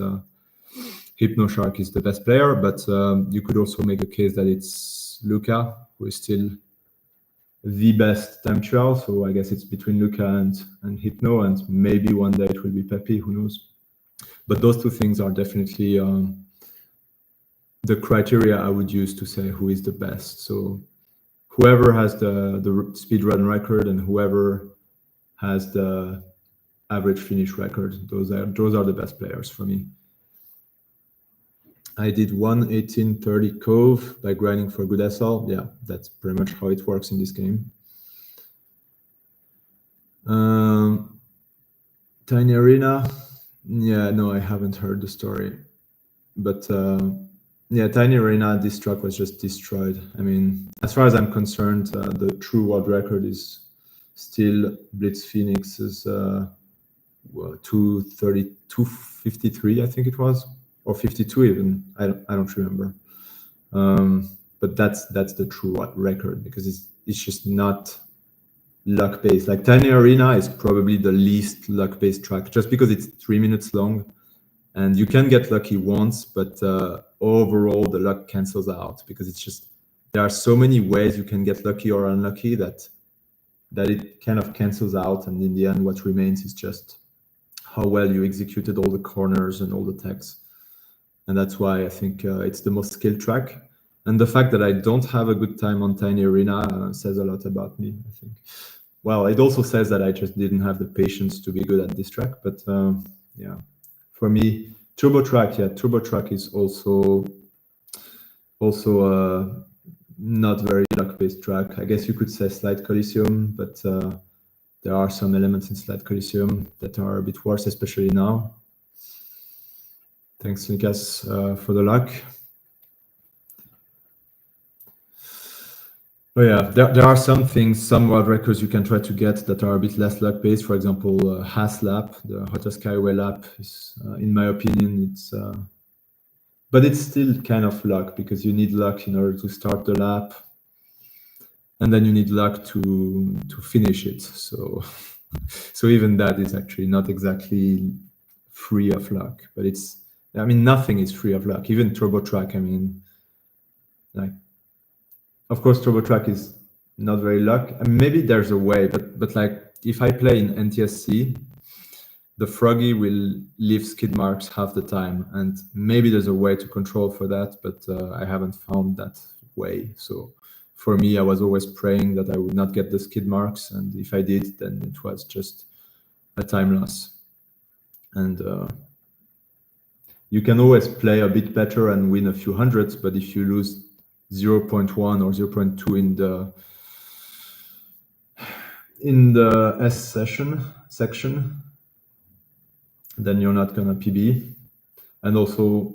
HypnoShark is the best player. But you could also make a case that it's Luca, who is still the best time trial. So I guess it's between Luca and Hypno, and maybe one day it will be Pepe, who knows. But those two things are definitely the criteria I would use to say who is the best. So whoever has the speedrun record and whoever has the average finish record, those are the best players for me. I did 1:18:30 Cove by grinding for good SL. Yeah, that's pretty much how it works in this game. Tiny Arena. Yeah, no, I haven't heard the story. But yeah, Tiny Arena, this track was just destroyed. I mean, as far as I'm concerned, the true world record is still Blitz Phoenix's 2:30, 2:53, I think it was, or 52 even. I don't remember. But that's the true record, because it's just not luck based. Like Tiny Arena is probably the least luck based track, just because it's 3 minutes long, and you can get lucky once, but overall the luck cancels out, because it's just there are so many ways you can get lucky or unlucky that it kind of cancels out, and in the end what remains is just how well you executed all the corners and all the techs. And that's why I think it's the most skilled track. And the fact that I don't have a good time on Tiny Arena says a lot about me, I think. Well, it also says that I just didn't have the patience to be good at this track. But yeah, for me, Turbo Track is also not very luck-based track. I guess you could say Slide Coliseum, but there are some elements in Slide Coliseum that are a bit worse, especially now. Thanks, Nikas, for the luck. Oh yeah, there are some things, some world records you can try to get that are a bit less luck-based. For example, Haas lap, the Hotter Skyway lap, is, in my opinion, it's... but it's still kind of luck, because you need luck in order to start the lap, and then you need luck to finish it. So, so even that is actually not exactly free of luck. But it's, I mean, nothing is free of luck. Even Turbo Track, I mean, like, of course, Turbo Track is not very luck. I mean, maybe there's a way, but like if I play in NTSC, the Froggy will leave skid marks half the time, and maybe there's a way to control for that, but I haven't found that way. So for me, I was always praying that I would not get the skid marks, and if I did, then it was just a time loss. And you can always play a bit better and win a few hundreds, but if you lose 0.1 or 0.2 in the S section, then you're not gonna PB. And also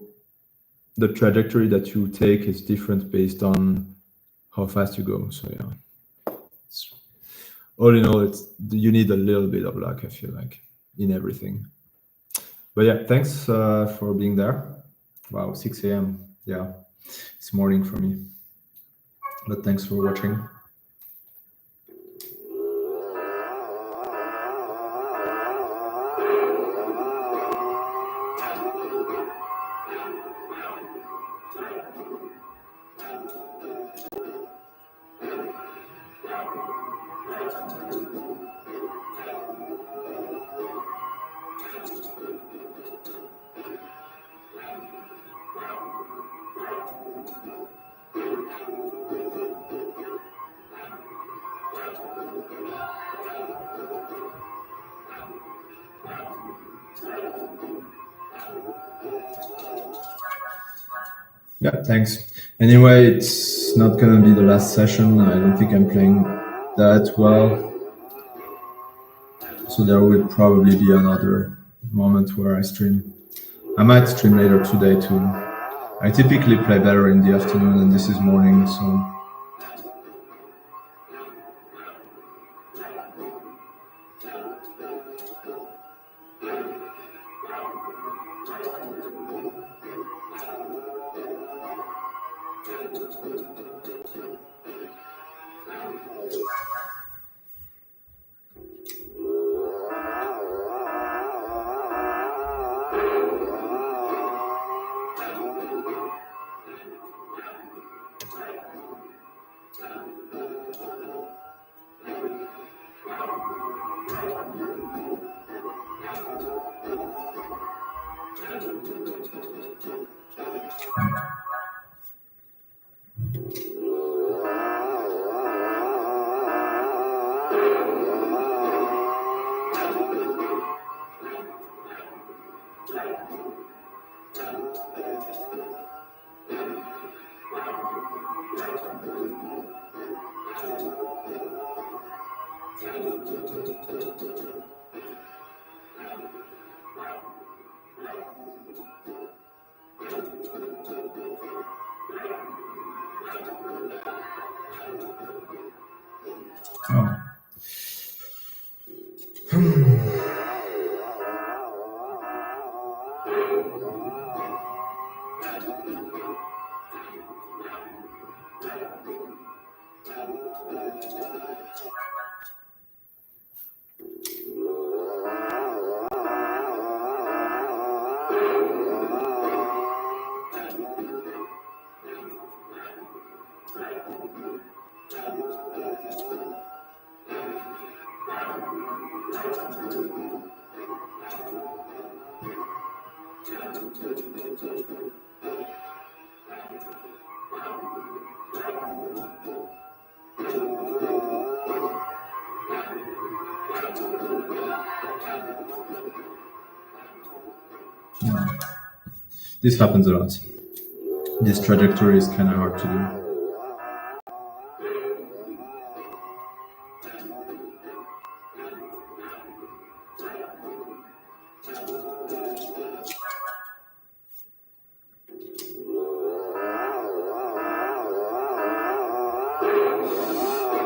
the trajectory that you take is different based on how fast you go. So yeah, all in all, you need a little bit of luck, I feel like, in everything. But yeah, thanks for being there. Wow, 6 a.m. Yeah, it's morning for me. But thanks for watching. Yeah, thanks. Anyway, it's not gonna be the last session. I don't think I'm playing that well, so there will probably be another moment where I stream. I might stream later today too. I typically play better in the afternoon, and this is morning, so oh. Yeah. This happens a lot. This trajectory is kind of hard to do.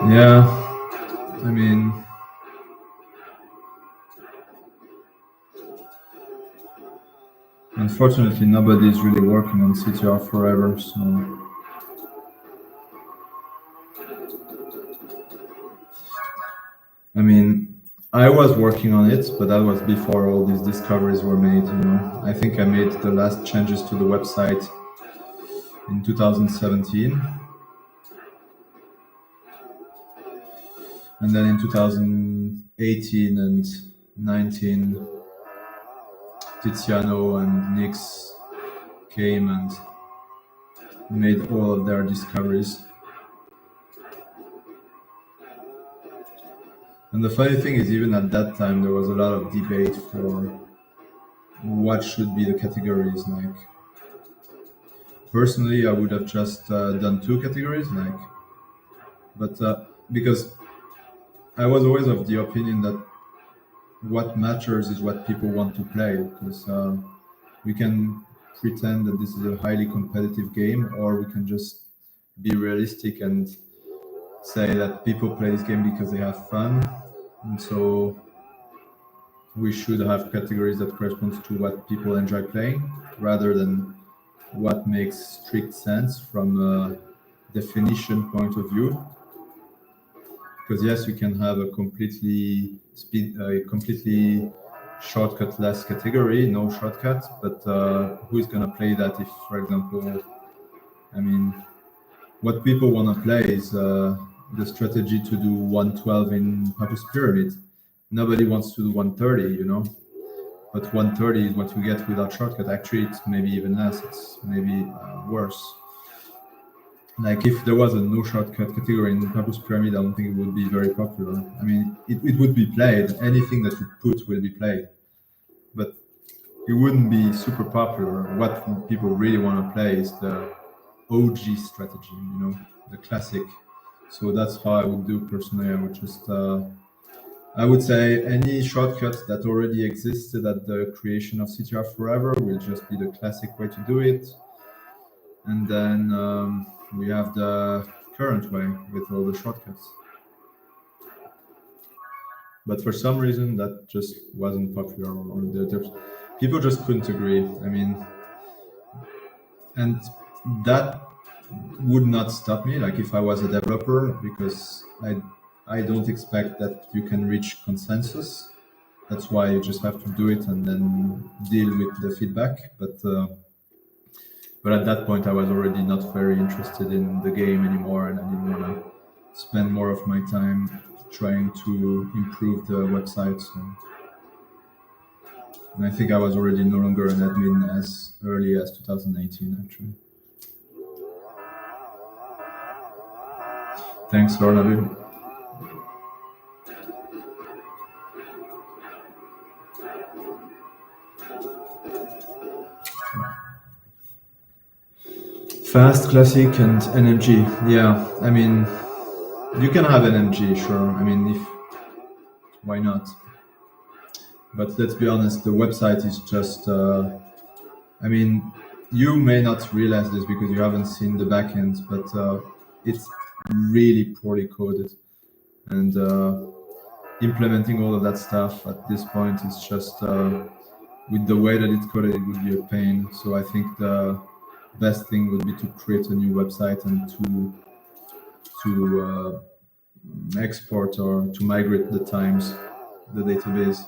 Yeah, I mean, unfortunately, nobody is really working on CTR forever, so I mean, I was working on it, but that was before all these discoveries were made, you know. I think I made the last changes to the website in 2017. And then in 2018 and 19, Tiziano and Nix came and made all of their discoveries. And the funny thing is, even at that time, there was a lot of debate for what should be the categories. Like, personally, I would have just done two categories, like, but because I was always of the opinion that what matters is what people want to play, because we can pretend that this is a highly competitive game, or we can just be realistic and say that people play this game because they have fun, and so we should have categories that correspond to what people enjoy playing rather than what makes strict sense from a definition point of view. Because yes, you can have a completely shortcut-less category, no shortcut, but who is going to play that if, for example, I mean, what people want to play is the strategy to do 112 in Papus Pyramid. Nobody wants to do 130, you know, but 130 is what you get without shortcut. Actually, it's maybe even less, it's maybe worse. Like, if there was a no shortcut category in Papus Pyramid, I don't think it would be very popular. I mean, it would be played. Anything that you put will be played. But it wouldn't be super popular. What people really want to play is the OG strategy, the classic. So that's how I would do personally. I would just, I would say any shortcut that already existed at the creation of CTR Forever will just be the classic way to do it. And then we have the current way with all the shortcuts. But for some reason, that just wasn't popular, or people just couldn't agree. I mean, and that would not stop me, like if I was a developer, because I don't expect that you can reach consensus. That's why you just have to do it and then deal with the feedback. But at that point, I was already not very interested in the game anymore, and I didn't want to spend more of my time trying to improve the website. So, and I think I was already no longer an admin as early as 2018, actually. Thanks, Lorna. Fast, classic, and NMG. Yeah, I mean, you can have NMG, sure. I mean, why not? But let's be honest, the website is just. I mean, you may not realize this because you haven't seen the backend, but it's really poorly coded, and implementing all of that stuff at this point is just with the way that it's coded, it would be a pain. So I think the best thing would be to create a new website and to export or to migrate the times, the database,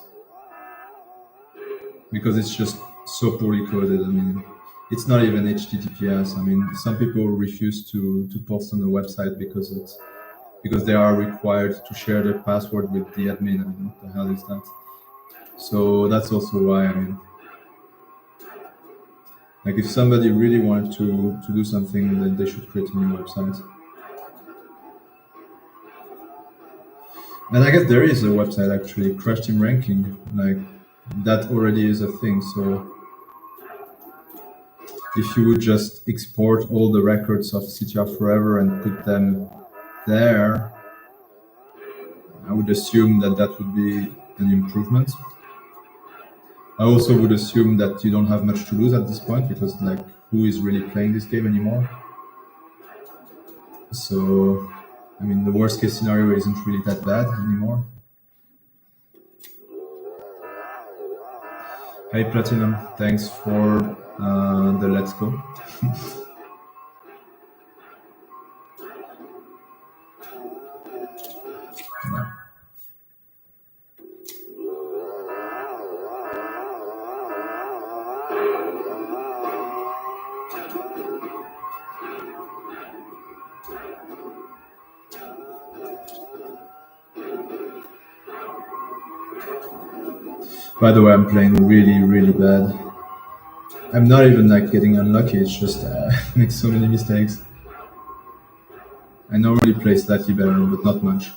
because it's just so poorly coded. I mean, it's not even HTTPS. I mean, some people refuse to post on the website because they are required to share their password with the admin. I mean, what the hell is that? So that's also why, I mean, like if somebody really wanted to do something, then they should create a new website. And I guess there is a website actually, Crash Team Ranking, like that already is a thing. So if you would just export all the records of CTR Forever and put them there, I would assume that that would be an improvement. I also would assume that you don't have much to lose at this point, because like, who is really playing this game anymore? So, I mean, the worst case scenario isn't really that bad anymore. Hey Platinum, thanks for the let's go. Yeah. By the way, I'm playing really, really bad. I'm not even like getting unlucky, it's just I make so many mistakes. I normally play slightly better, but not much.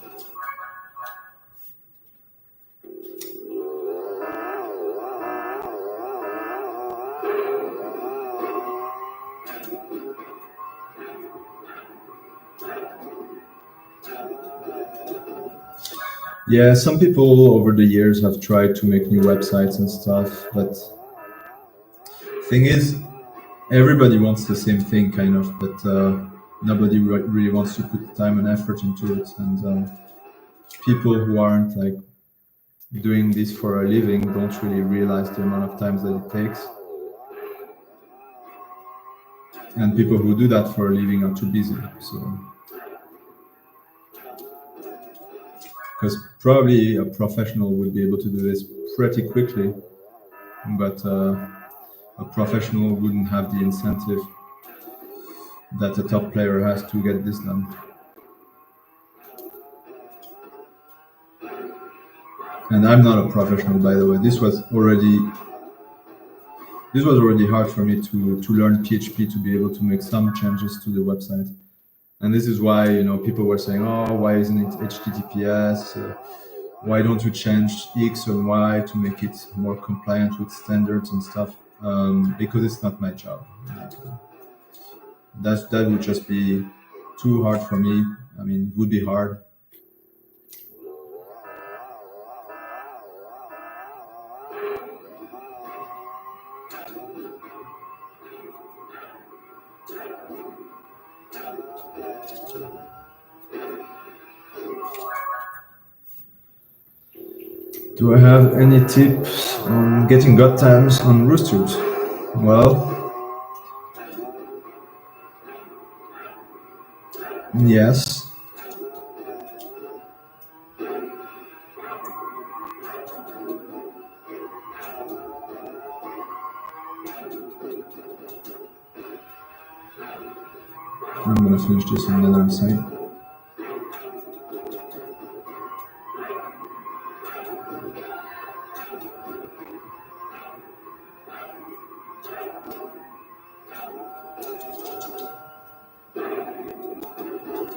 Yeah, some people over the years have tried to make new websites and stuff, but thing is, everybody wants the same thing, kind of, but nobody really wants to put time and effort into it. And people who aren't like doing this for a living don't really realize the amount of time that it takes. And people who do that for a living are too busy. So, because probably a professional would be able to do this pretty quickly, but a professional wouldn't have the incentive that a top player has to get this done. And I'm not a professional, by the way. This was already hard for me to learn PHP to be able to make some changes to the website. And this is why, people were saying, oh, why isn't it HTTPS? why don't you change X and Y to make it more compliant with standards and stuff? Because it's not my job. That would just be too hard for me. I mean, it would be hard. Do I have any tips on getting God times on roosters? Well, yes. I'm gonna finish this and then I'm saying.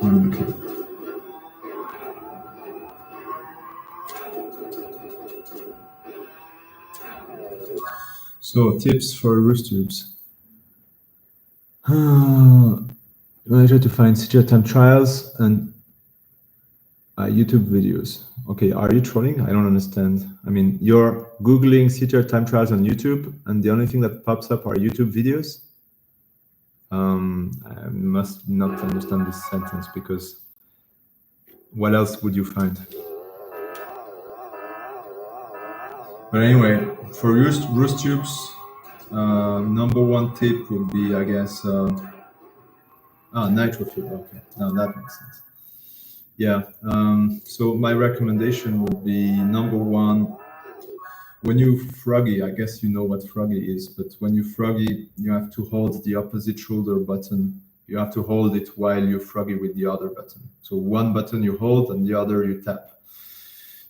Okay. So tips for roosters. I try to find CTR time trials and YouTube videos. Okay, are you trolling? I don't understand. I mean, you're Googling CTR time trials on YouTube, and the only thing that pops up are YouTube videos? I must not understand this sentence, because what else would you find? But anyway, for roost tubes, number one tip would be, I guess, nitro tube. Okay, now that makes sense. Yeah. So my recommendation would be, number one, when you froggy, I guess you know what froggy is, but when you froggy, you have to hold the opposite shoulder button. You have to hold it while you froggy with the other button. So one button you hold and the other you tap.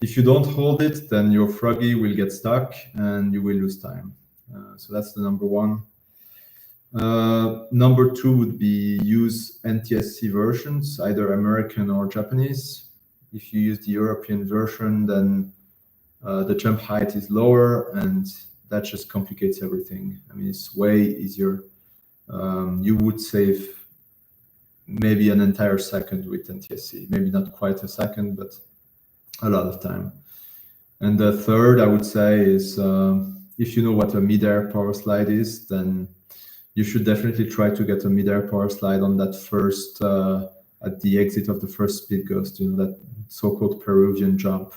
If you don't hold it, then your froggy will get stuck and you will lose time. So that's the number one. Number two would be use NTSC versions, either American or Japanese. If you use the European version, then the jump height is lower, and that just complicates everything. I mean, it's way easier. You would save maybe an entire second with NTSC, maybe not quite a second, but a lot of time. And the third, I would say, is if you know what a mid-air power slide is, then you should definitely try to get a mid-air power slide on that first, at the exit of the first speed ghost, that so-called Peruvian jump,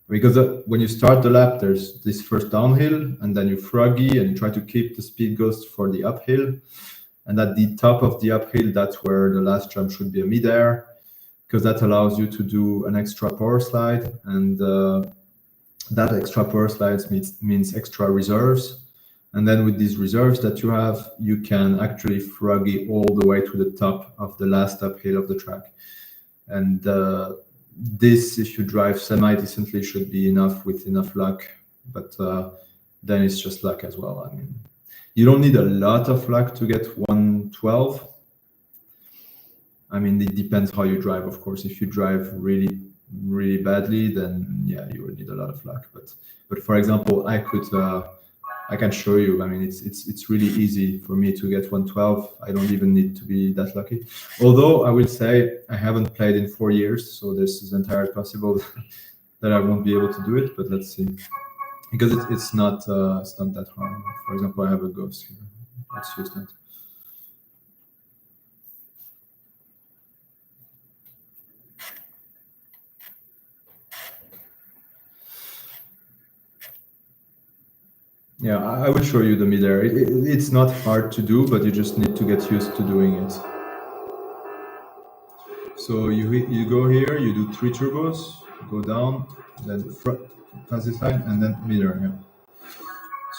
because when you start the lap, there's this first downhill, and then you froggy and you try to keep the speed ghost for the uphill. And at the top of the uphill, that's where the last jump should be a mid-air, because that allows you to do an extra power slide, and that extra power slides means extra reserves. And then with these reserves that you have, you can actually froggy all the way to the top of the last uphill of the track. And this, if you drive semi-decently, should be enough with enough luck. But then it's just luck as well. I mean, you don't need a lot of luck to get 112. I mean, it depends how you drive, of course. If you drive really, really badly, then yeah, you will need a lot of luck. But for example, I can show you. I mean, it's really easy for me to get 112. I don't even need to be that lucky. Although I will say I haven't played in 4 years, so this is entirely possible that I won't be able to do it. But let's see, because it's not that hard. For example, I have a ghost here. Let's use that. Yeah, I will show you the mid-air. It's not hard to do, but you just need to get used to doing it. So you go here, you do 3 turbos, go down, then pass this line, and then mid-air. Yeah.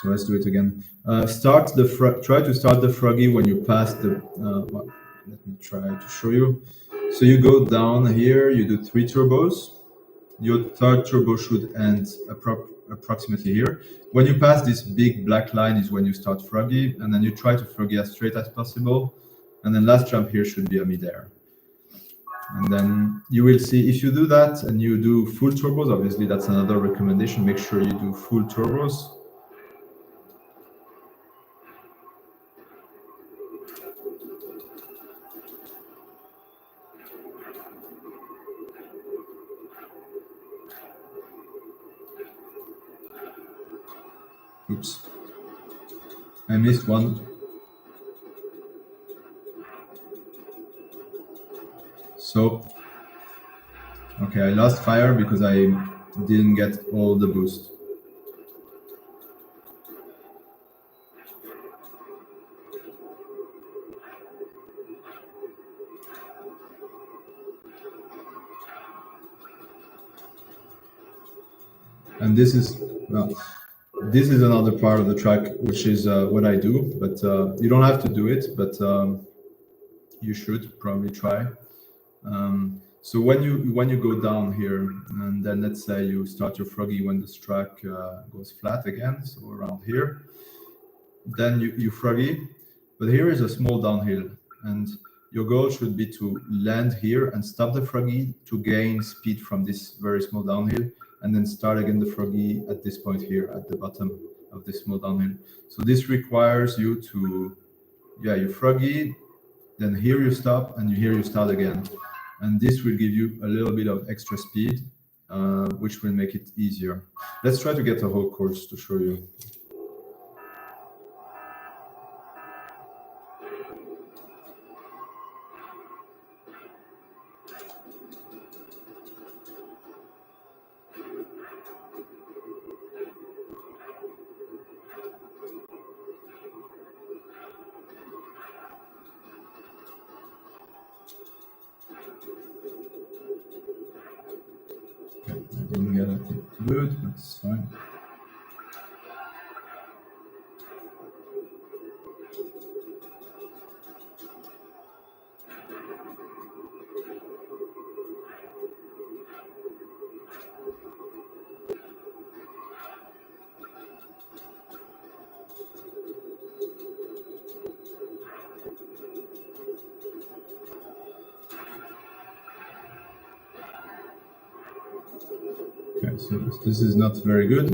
So let's do it again. Try to start the froggy when you pass the. Well, let me try to show you. So you go down here, you do 3 turbos. Your third turbo should end approximately here. When you pass this big black line is when you start froggy, and then you try to froggy as straight as possible. And then last jump here should be a mid-air. And then you will see if you do that and you do full turbos, obviously that's another recommendation. Make sure you do full turbos. Oops, I missed one. So, okay, I lost fire because I didn't get all the boost. And this is another part of the track, which is what I do, but you don't have to do it, but you should probably try. So when you go down here, and then let's say you start your froggy when this track goes flat again, so around here, then you froggy, but here is a small downhill, and your goal should be to land here and stop the froggy to gain speed from this very small downhill, and then start again the froggy at this point here at the bottom of this small downhill. So this requires you to, you froggy, then here you stop, and here you start again. And this will give you a little bit of extra speed, which will make it easier. Let's try to get a whole course to show you. I didn't get it good, but it's fine. Okay, so this is not very good.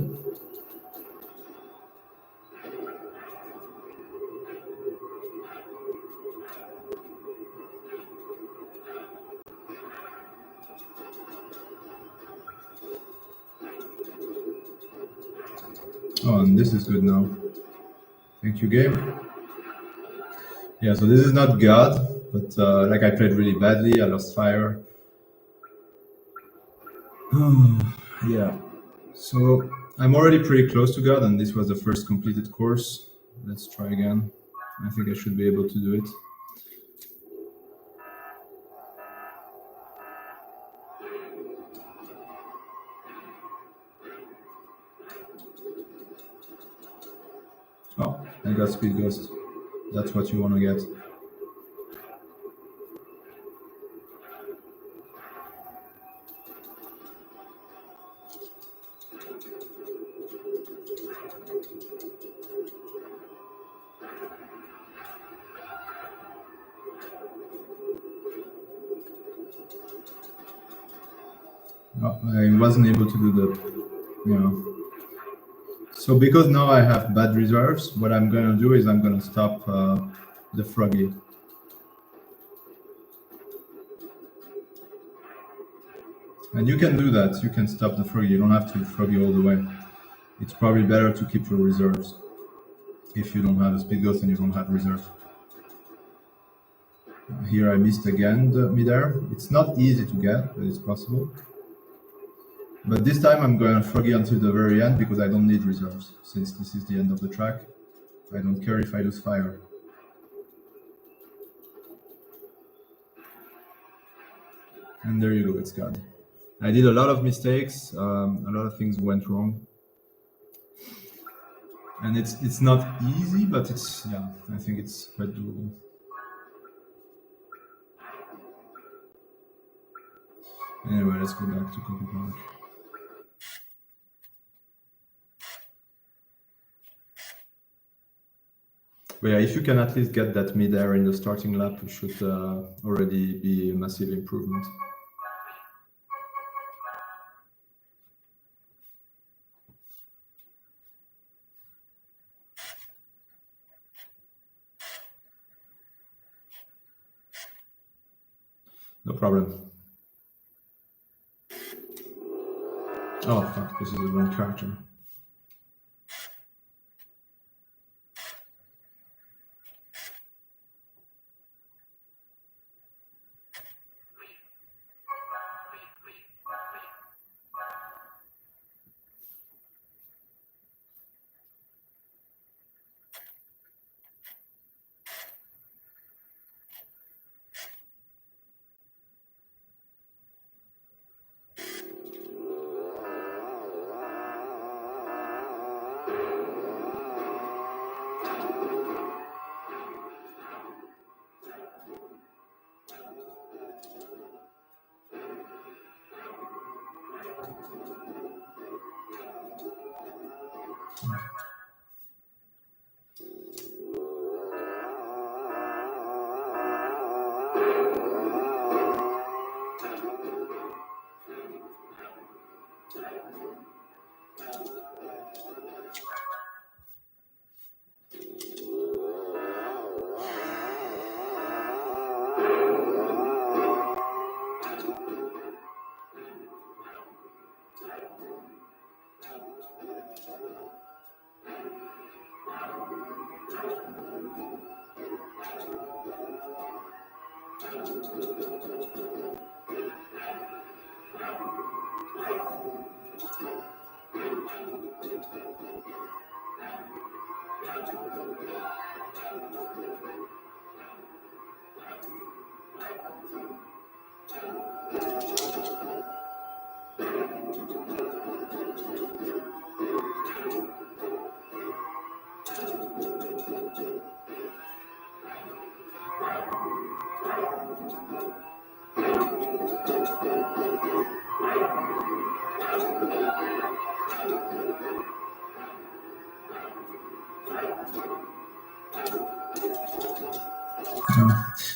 Oh, and this is good now. Thank you, game. Yeah, so this is not God, but like I played really badly. I lost fire. Yeah. So I'm already pretty close to God, and this was the first completed course. Let's try again. I think I should be able to do it. Oh, I got Speed Ghost. That's what you want to get. Oh, I wasn't able to do the, So because now I have bad reserves, what I'm going to do is I'm going to stop the froggy. And you can do that. You can stop the froggy. You don't have to froggy all the way. It's probably better to keep your reserves if you don't have a speed ghost and you don't have reserves. Here I missed again the midair. It's not easy to get, but it's possible. But this time I'm going to froggy until the very end because I don't need reserves. Since this is the end of the track, I don't care if I lose fire. And there you go, it's gone. I did a lot of mistakes, a lot of things went wrong. And it's not easy, but it's, I think it's quite doable. Anyway, let's go back to Coco. But yeah, if you can at least get that mid-air in the starting lap, it should already be a massive improvement. No problem. Oh fuck, this is the wrong character.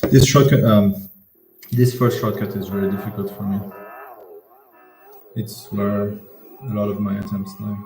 This shortcut, this first shortcut is very difficult for me. It's where a lot of my attempts lie.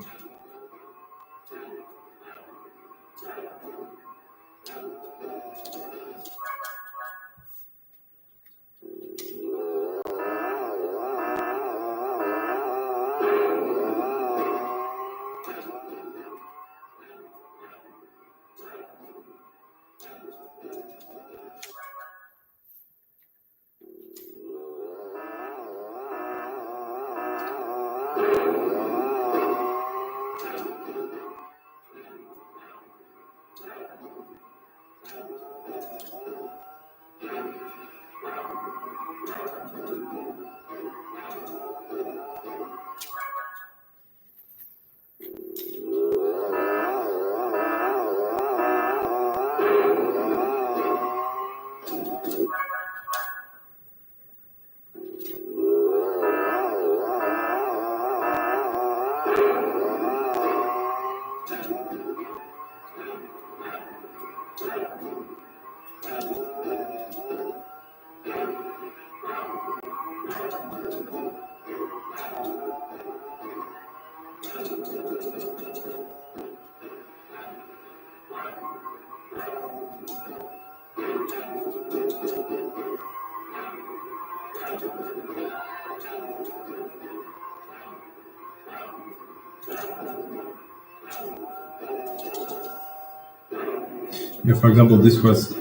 Yeah, for example, this was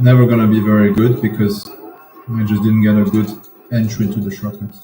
never gonna be very good because I just didn't get a good entry to the shortcut.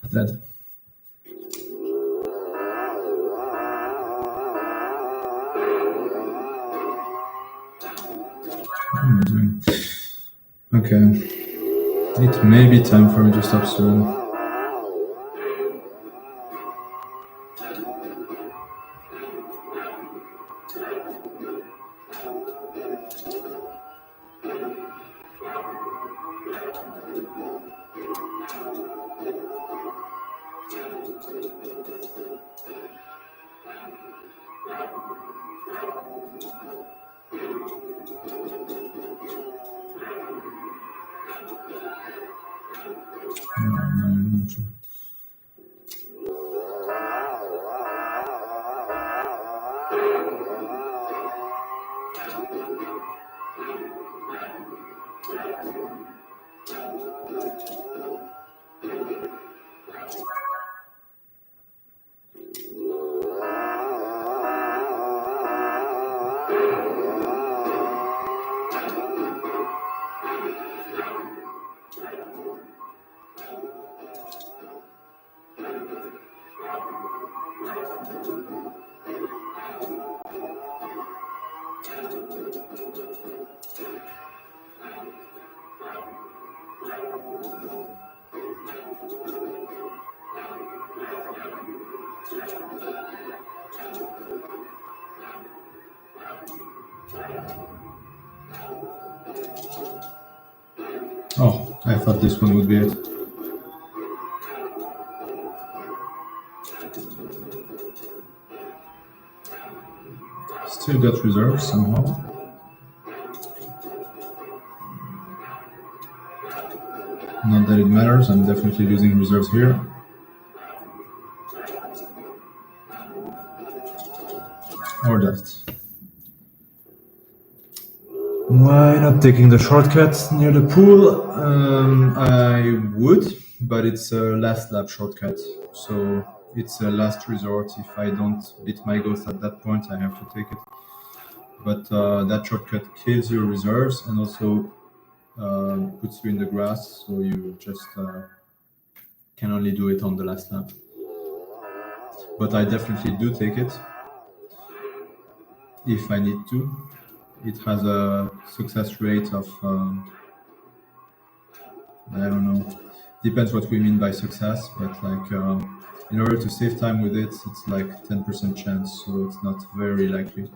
Dead. What am I doing? Okay. It may be time for me to stop soon. No, I'm not sure. Oh, I thought this one would be it. Still got reserves somehow. Not that it matters, I'm definitely losing reserves here. Or that. Why not taking the shortcut near the pool? I would, but it's a last lap shortcut, so it's a last resort. If I don't beat my ghost at that point, I have to take it. But that shortcut kills your reserves and also puts you in the grass, so you just can only do it on the last lap. But I definitely do take it if I need to. It has a success rate of I don't know. Depends what we mean by success, but like in order to save time with it, it's like 10% chance, so it's not very likely.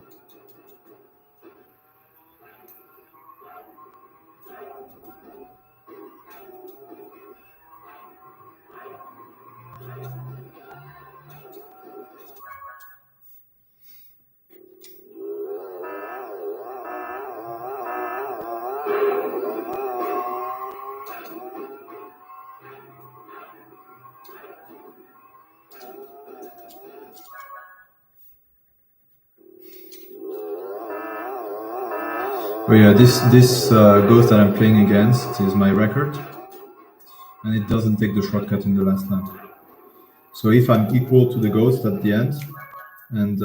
But yeah, this ghost that I'm playing against is my record, and it doesn't take the shortcut in the last lap. So if I'm equal to the ghost at the end, and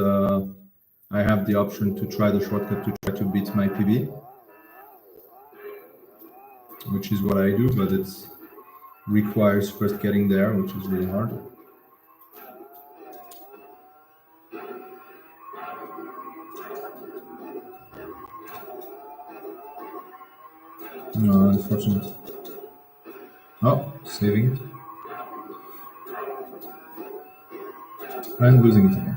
I have the option to try the shortcut to try to beat my PB, which is what I do, but it requires first getting there, which is really hard. No, unfortunate. Oh, saving it. And losing it again.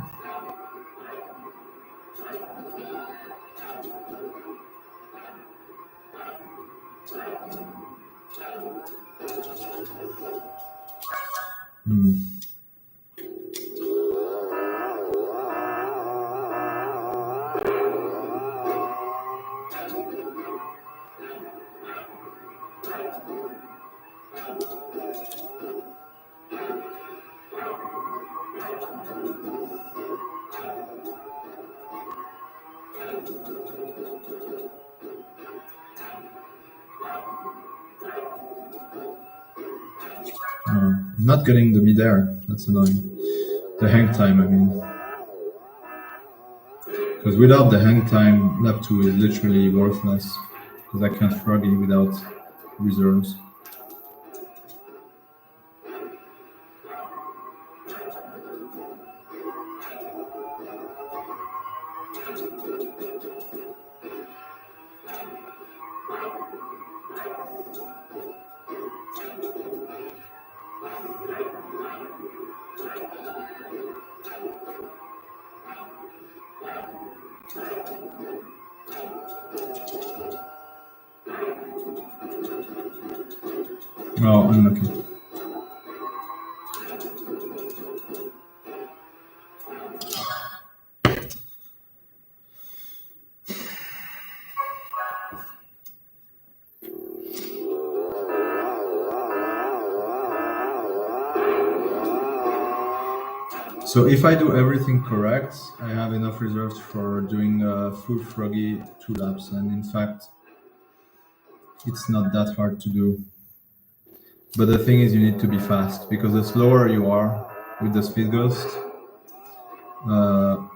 Not getting the mid-air, that's annoying. The hang time, I mean. Because without the hang time, lap 2 is literally worthless. Because I can't froggy without reserves. Oh, unlucky. So if I do everything correct, I have enough reserves for doing a full froggy 2 laps. And in fact, it's not that hard to do. But the thing is, you need to be fast, because the slower you are with the speed ghost, the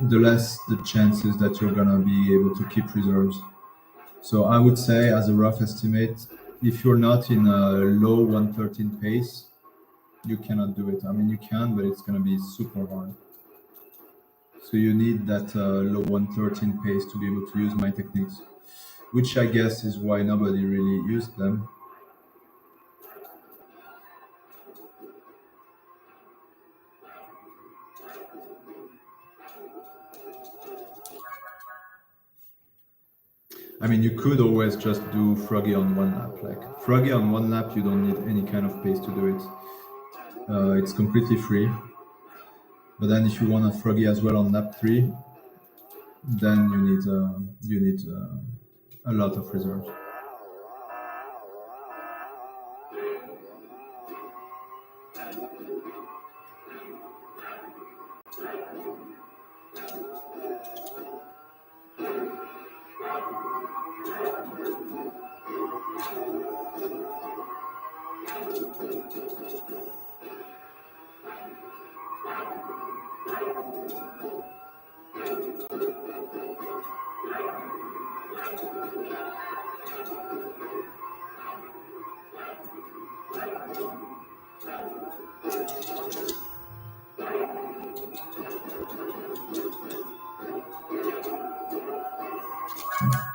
less the chances that you're gonna be able to keep reserves. So I would say, as a rough estimate, if you're not in a low 113 pace, you cannot do it. I mean, you can, but it's gonna be super hard. So you need that low 113 pace to be able to use my techniques, which I guess is why nobody really used them. I mean, you could always just do froggy on 1 lap. Like froggy on 1 lap, you don't need any kind of pace to do it. It's completely free. But then if you want a froggy as well on lap 3, then you need a lot of reserves.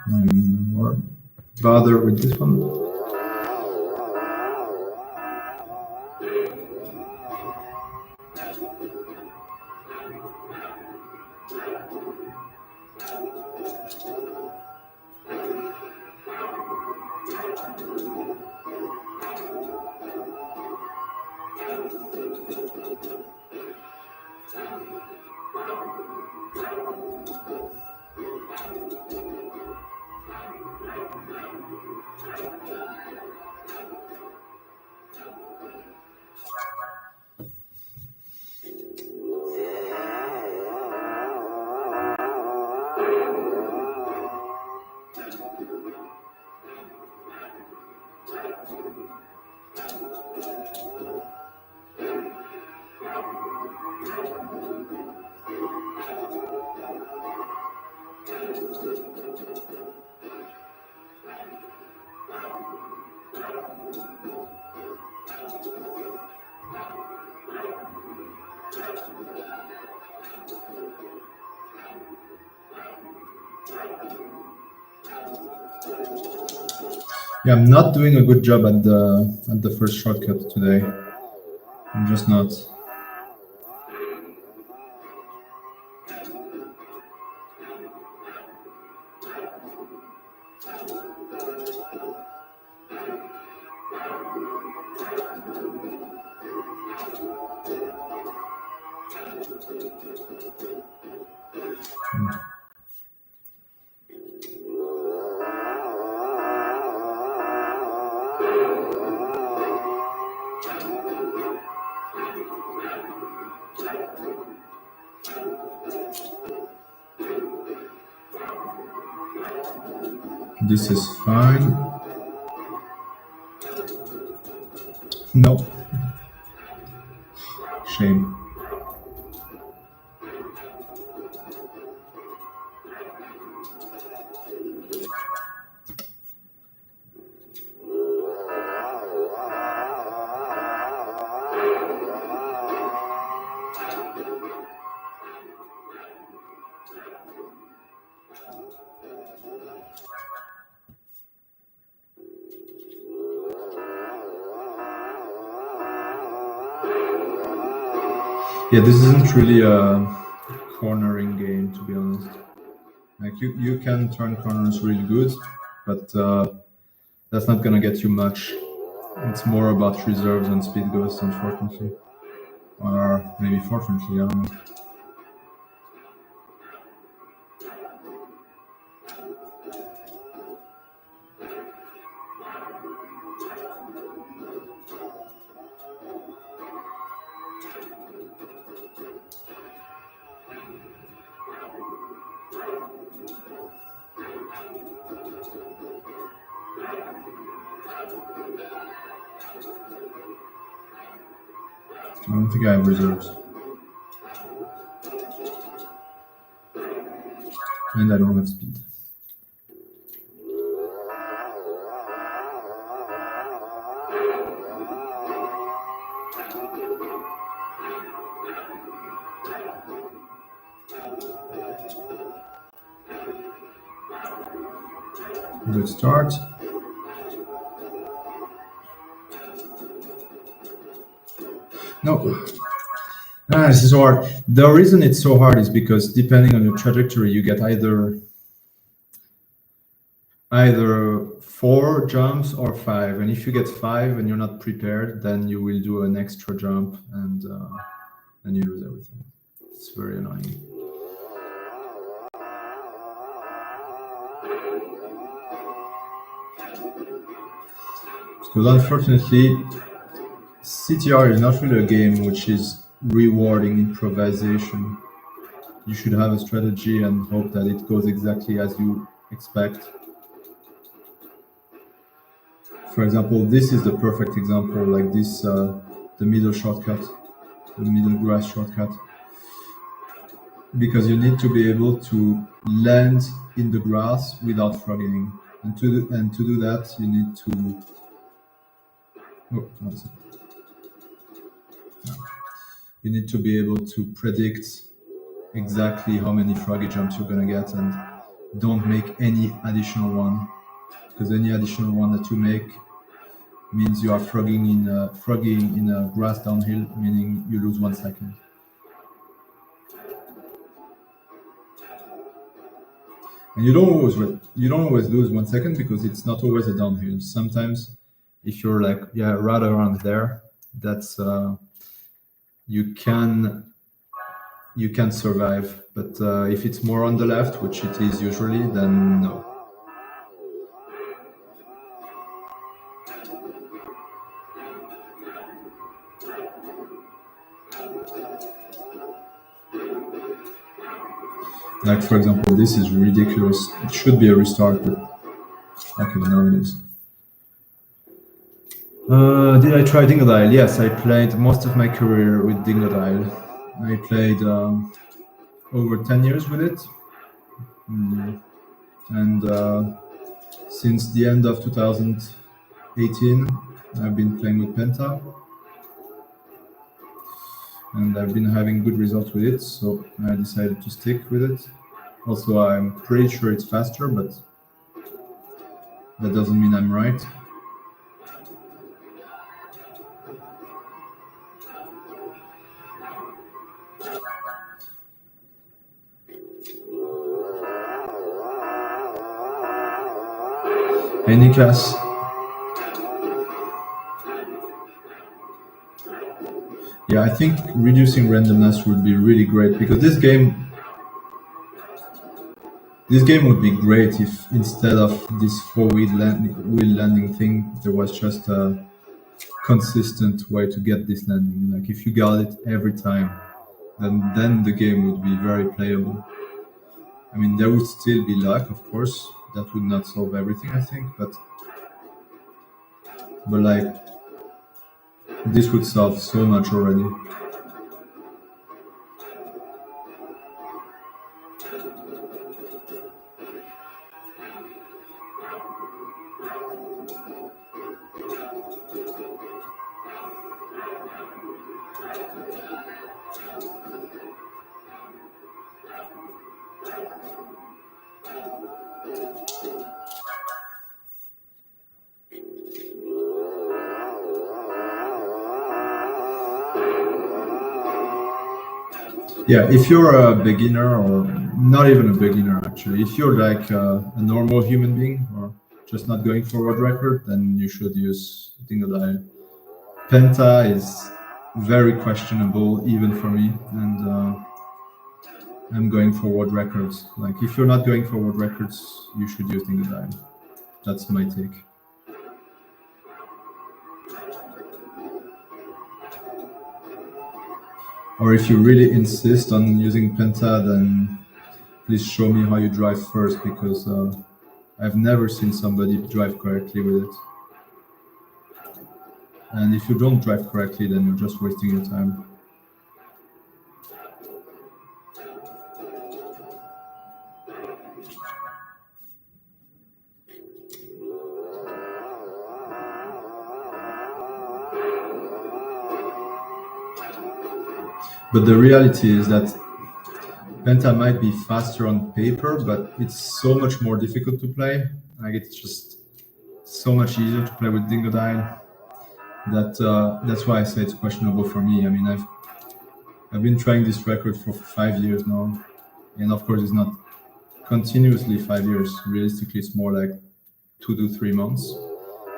Not even more bother with this one. Yeah, I'm not doing a good job at the first shortcut today. I'm just not. This is fine. No. Shame. Yeah, this isn't really a cornering game, to be honest. Like you can turn corners really good, but that's not gonna get you much. It's more about reserves and speed ghosts, unfortunately, or maybe fortunately. I don't know. I don't think I have reserves, and I don't have speed. Good start. No. This is hard. The reason it's so hard is because depending on your trajectory, you get either 4 jumps or 5. And if you get 5 and you're not prepared, then you will do an extra jump and you lose everything. It's very annoying. Because unfortunately, CTR is not really a game which is rewarding improvisation. You should have a strategy and hope that it goes exactly as you expect. For example, this is the perfect example, like this, the middle shortcut, the middle grass shortcut. Because you need to be able to land in the grass without frogging. And to do that, you need to... Oh, one second. You need to be able to predict exactly how many froggy jumps you're gonna get, and don't make any additional one, because any additional one that you make means you are frogging in a grass downhill, meaning you lose 1 second. And you don't always lose 1 second because it's not always a downhill. Sometimes, if you're like right around there, that's you can survive. But if it's more on the left, which it is usually, then no. Like, for example, this is ridiculous. It should be a restart, but okay, now it is. Did I try Dingodile? Yes, I played most of my career with Dingodile. I played over 10 years with it. And since the end of 2018, I've been playing with Penta. And I've been having good results with it, so I decided to stick with it. Also, I'm pretty sure it's faster, but that doesn't mean I'm right. Hey, Niklas. Yeah, I think reducing randomness would be really great because this game would be great if instead of this wheel landing thing, there was just a consistent way to get this landing. Like if you got it every time, then the game would be very playable. I mean, there would still be luck, of course. That would not solve everything, I think, but like this would solve so much already. Yeah, if you're a beginner or not even a beginner, actually, if you're like a normal human being or just not going for world record, then you should use Dingodile. Penta is very questionable even for me, and I'm going for world records. Like if you're not going for world records, you should use Dingodile. That's my take. Or if you really insist on using Penta, then please show me how you drive first, because I've never seen somebody drive correctly with it. And if you don't drive correctly, then you're just wasting your time. But the reality is that Penta might be faster on paper, but it's so much more difficult to play. Like it's just so much easier to play with Dingodile. That's why I say it's questionable for me. I mean, I've been trying this record for 5 years now, and of course, it's not continuously 5 years. Realistically, it's more like 2 to 3 months.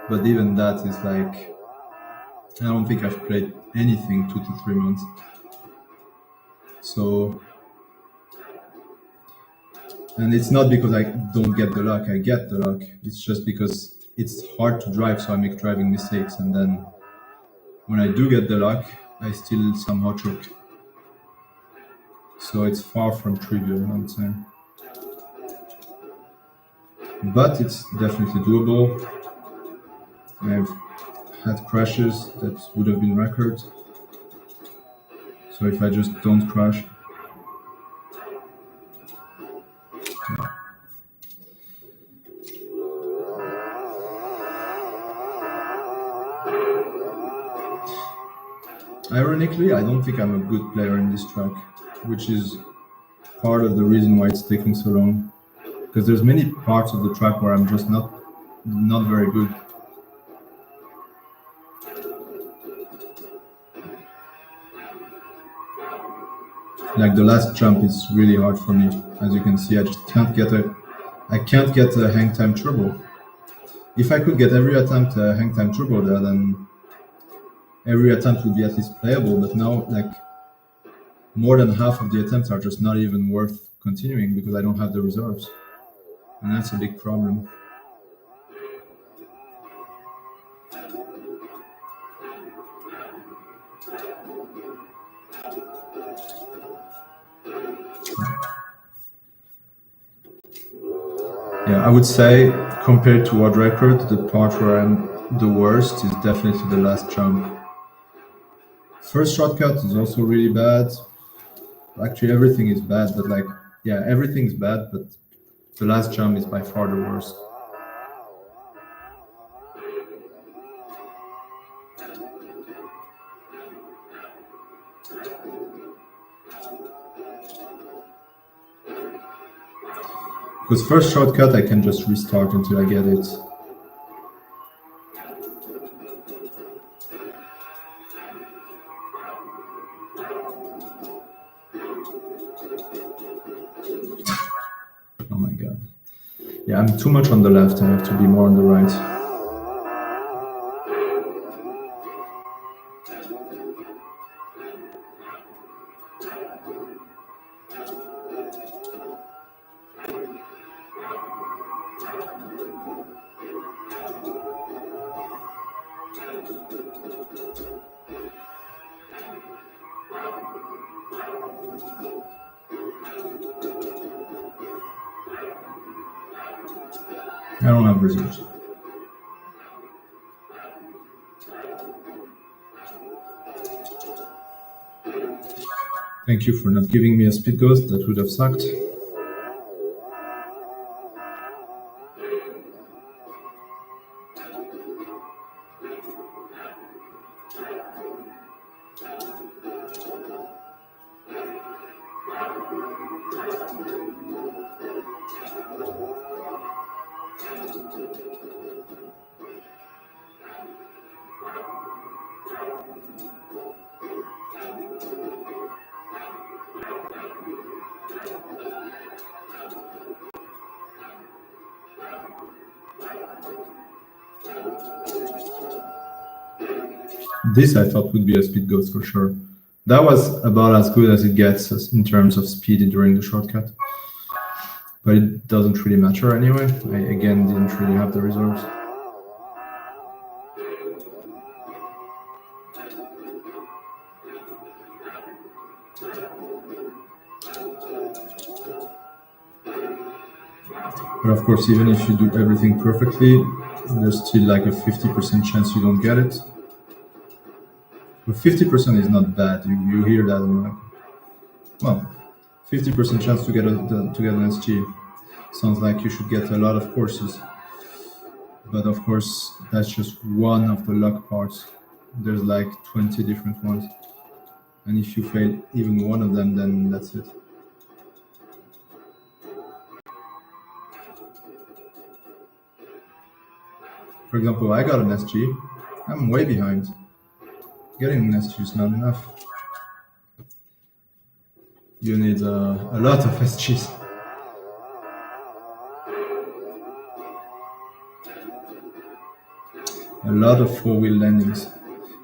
But even that is like, I don't think I've played anything 2 to 3 months. So, and it's not because I don't get the luck. I get the luck. It's just because it's hard to drive, so I make driving mistakes, and then when I do get the luck, I still somehow choke. So it's far from trivial, I would say. But it's definitely doable. I've had crashes that would have been records. So if I just don't crash. Yeah. Ironically, I don't think I'm a good player in this track, which is part of the reason why it's taking so long. Because there's many parts of the track where I'm just not very good. Like the last jump is really hard for me. As you can see, I just can't get a hang time turbo. If I could get every attempt a hang time turbo there, then every attempt would be at least playable. But now, like, more than half of the attempts are just not even worth continuing because I don't have the reserves. And that's a big problem. Yeah, I would say compared to world record, the part where I'm the worst is definitely the last jump. First shortcut is also really bad. Actually, everything is bad, but like, yeah, everything's bad, but the last jump is by far the worst. Because first shortcut, I can just restart until I get it. Oh my god. Yeah, I'm too much on the left. I have to be more on the right. I don't have reserves. Thank you for not giving me a speed ghost. That would have sucked. This I thought would be a speed ghost for sure. That was about as good as it gets in terms of speed during the shortcut. But it doesn't really matter anyway. I again didn't really have the reserves. But of course, even if you do everything perfectly, there's still like a 50% chance you don't get it. But 50% is not bad. You hear that and you're like, well, 50% chance to get an SG. Sounds like you should get a lot of courses. But of course, that's just one of the luck parts. There's like 20 different ones. And if you fail even one of them, then that's it. For example, I got an SG. I'm way behind. Getting an SG is not enough. You need a lot of SGs. A lot of four-wheel landings.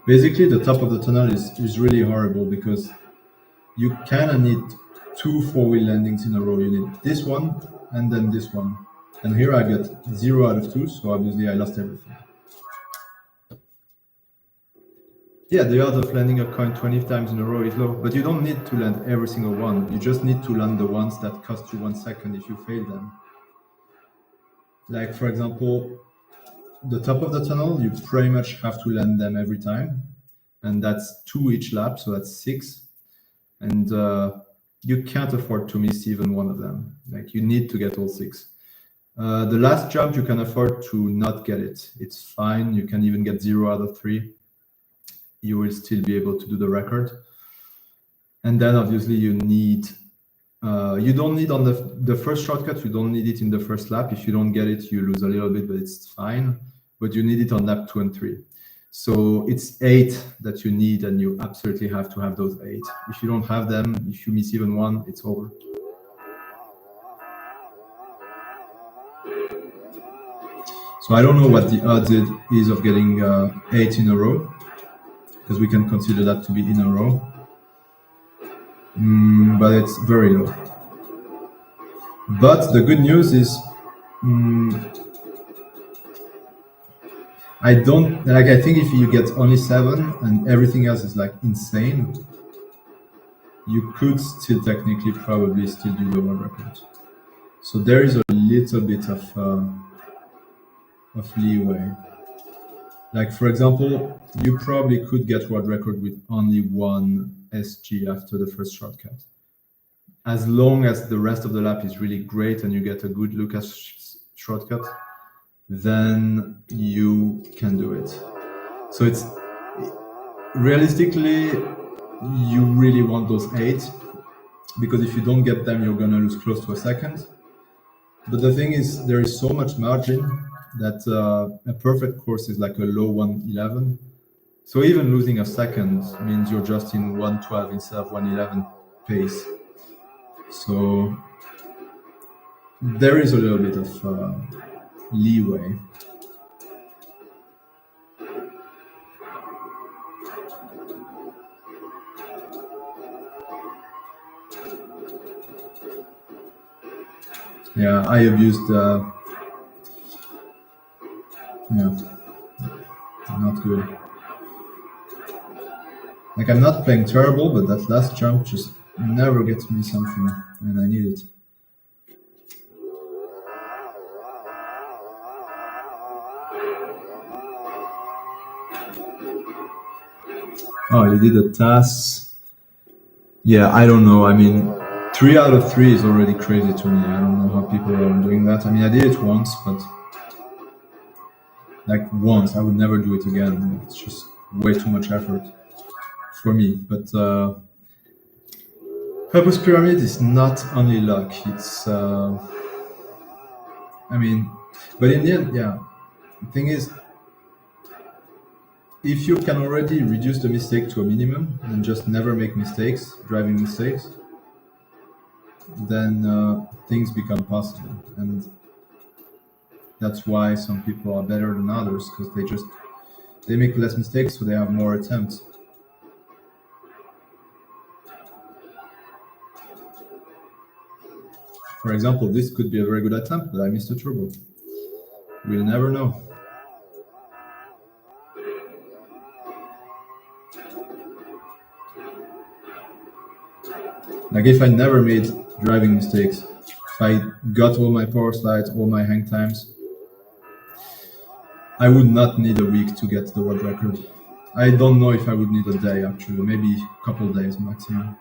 Basically, the top of the tunnel is really horrible because you kind of need two four-wheel landings in a row. You need this one and then this one. And here I got 0 out of 2, so obviously I lost everything. Yeah, the odds of landing a coin 20 times in a row is low, but you don't need to land every single one. You just need to land the ones that cost you 1 second if you fail them. Like, for example, the top of the tunnel, you pretty much have to land them every time. And that's 2 each lap, so that's 6. And you can't afford to miss even one of them. Like, you need to get all 6. The last jump, you can afford to not get it. It's fine. You can even get 0 out of 3. You will still be able to do the record. And then obviously you need, you don't need on the first shortcut, you don't need it in the first lap. If you don't get it, you lose a little bit, but it's fine. But you need it on lap 2 and 3. So it's 8 that you need, and you absolutely have to have those 8. If you don't have them, if you miss even one, it's over. So I don't know what the odds is of getting 8 in a row, because we can consider that to be in a row. But it's very low. But the good news is, I think if you get only 7 and everything else is like insane, you could still technically probably still do the world record. So there is a little bit of leeway. Like for example, you probably could get world record with only one SG after the first shortcut. As long as the rest of the lap is really great and you get a good Lucas shortcut, then you can do it. So it's realistically, you really want those 8, because if you don't get them, you're gonna lose close to a second. But the thing is, there is so much margin that a perfect course is like a low 111. So even losing a second means you're just in 112 instead of 111 pace. So there is a little bit of leeway. Yeah, I abused. Yeah, not good. Like I'm not playing terrible, but that last jump just never gets me something, and I need it. Oh, you did a task. Yeah, I don't know. I mean, 3 out of 3 is already crazy to me. I don't know how people are doing that. I mean, I did it once, but like once, I would never do it again. It's just way too much effort for me. But Purpose Pyramid is not only luck. It's, I mean, but in the end, yeah. The thing is, if you can already reduce the mistake to a minimum and just never make mistakes, driving mistakes, then things become possible. And that's why some people are better than others, because they make less mistakes, so they have more attempts. For example, this could be a very good attempt, but I missed a turbo. We'll never know. Like if I never made driving mistakes, if I got all my power slides, all my hang times, I would not need a week to get the world record. I don't know if I would need a day actually, maybe a couple of days maximum.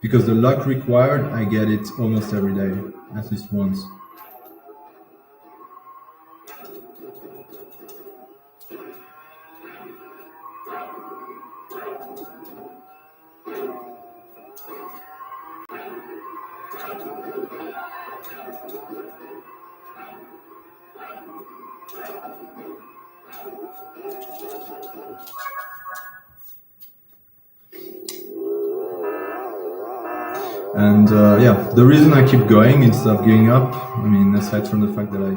Because the luck required, I get it almost every day, at least once. And yeah, the reason I keep going instead of giving up, I mean, aside from the fact that I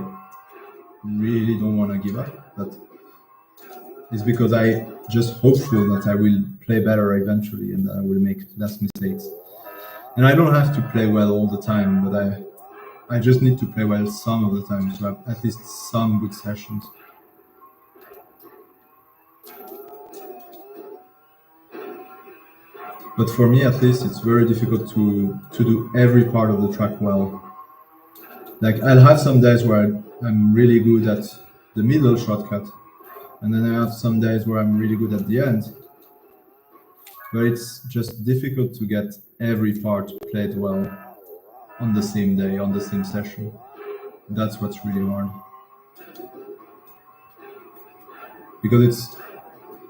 really don't want to give up, but is because I just hopeful that I will play better eventually and that I will make less mistakes. And I don't have to play well all the time, but I just need to play well some of the time to have at least some good sessions. But for me, at least, it's very difficult to do every part of the track well. Like I'll have some days where I'm really good at the middle shortcut, and then I have some days where I'm really good at the end. But it's just difficult to get every part played well on the same day, on the same session. That's what's really hard. Because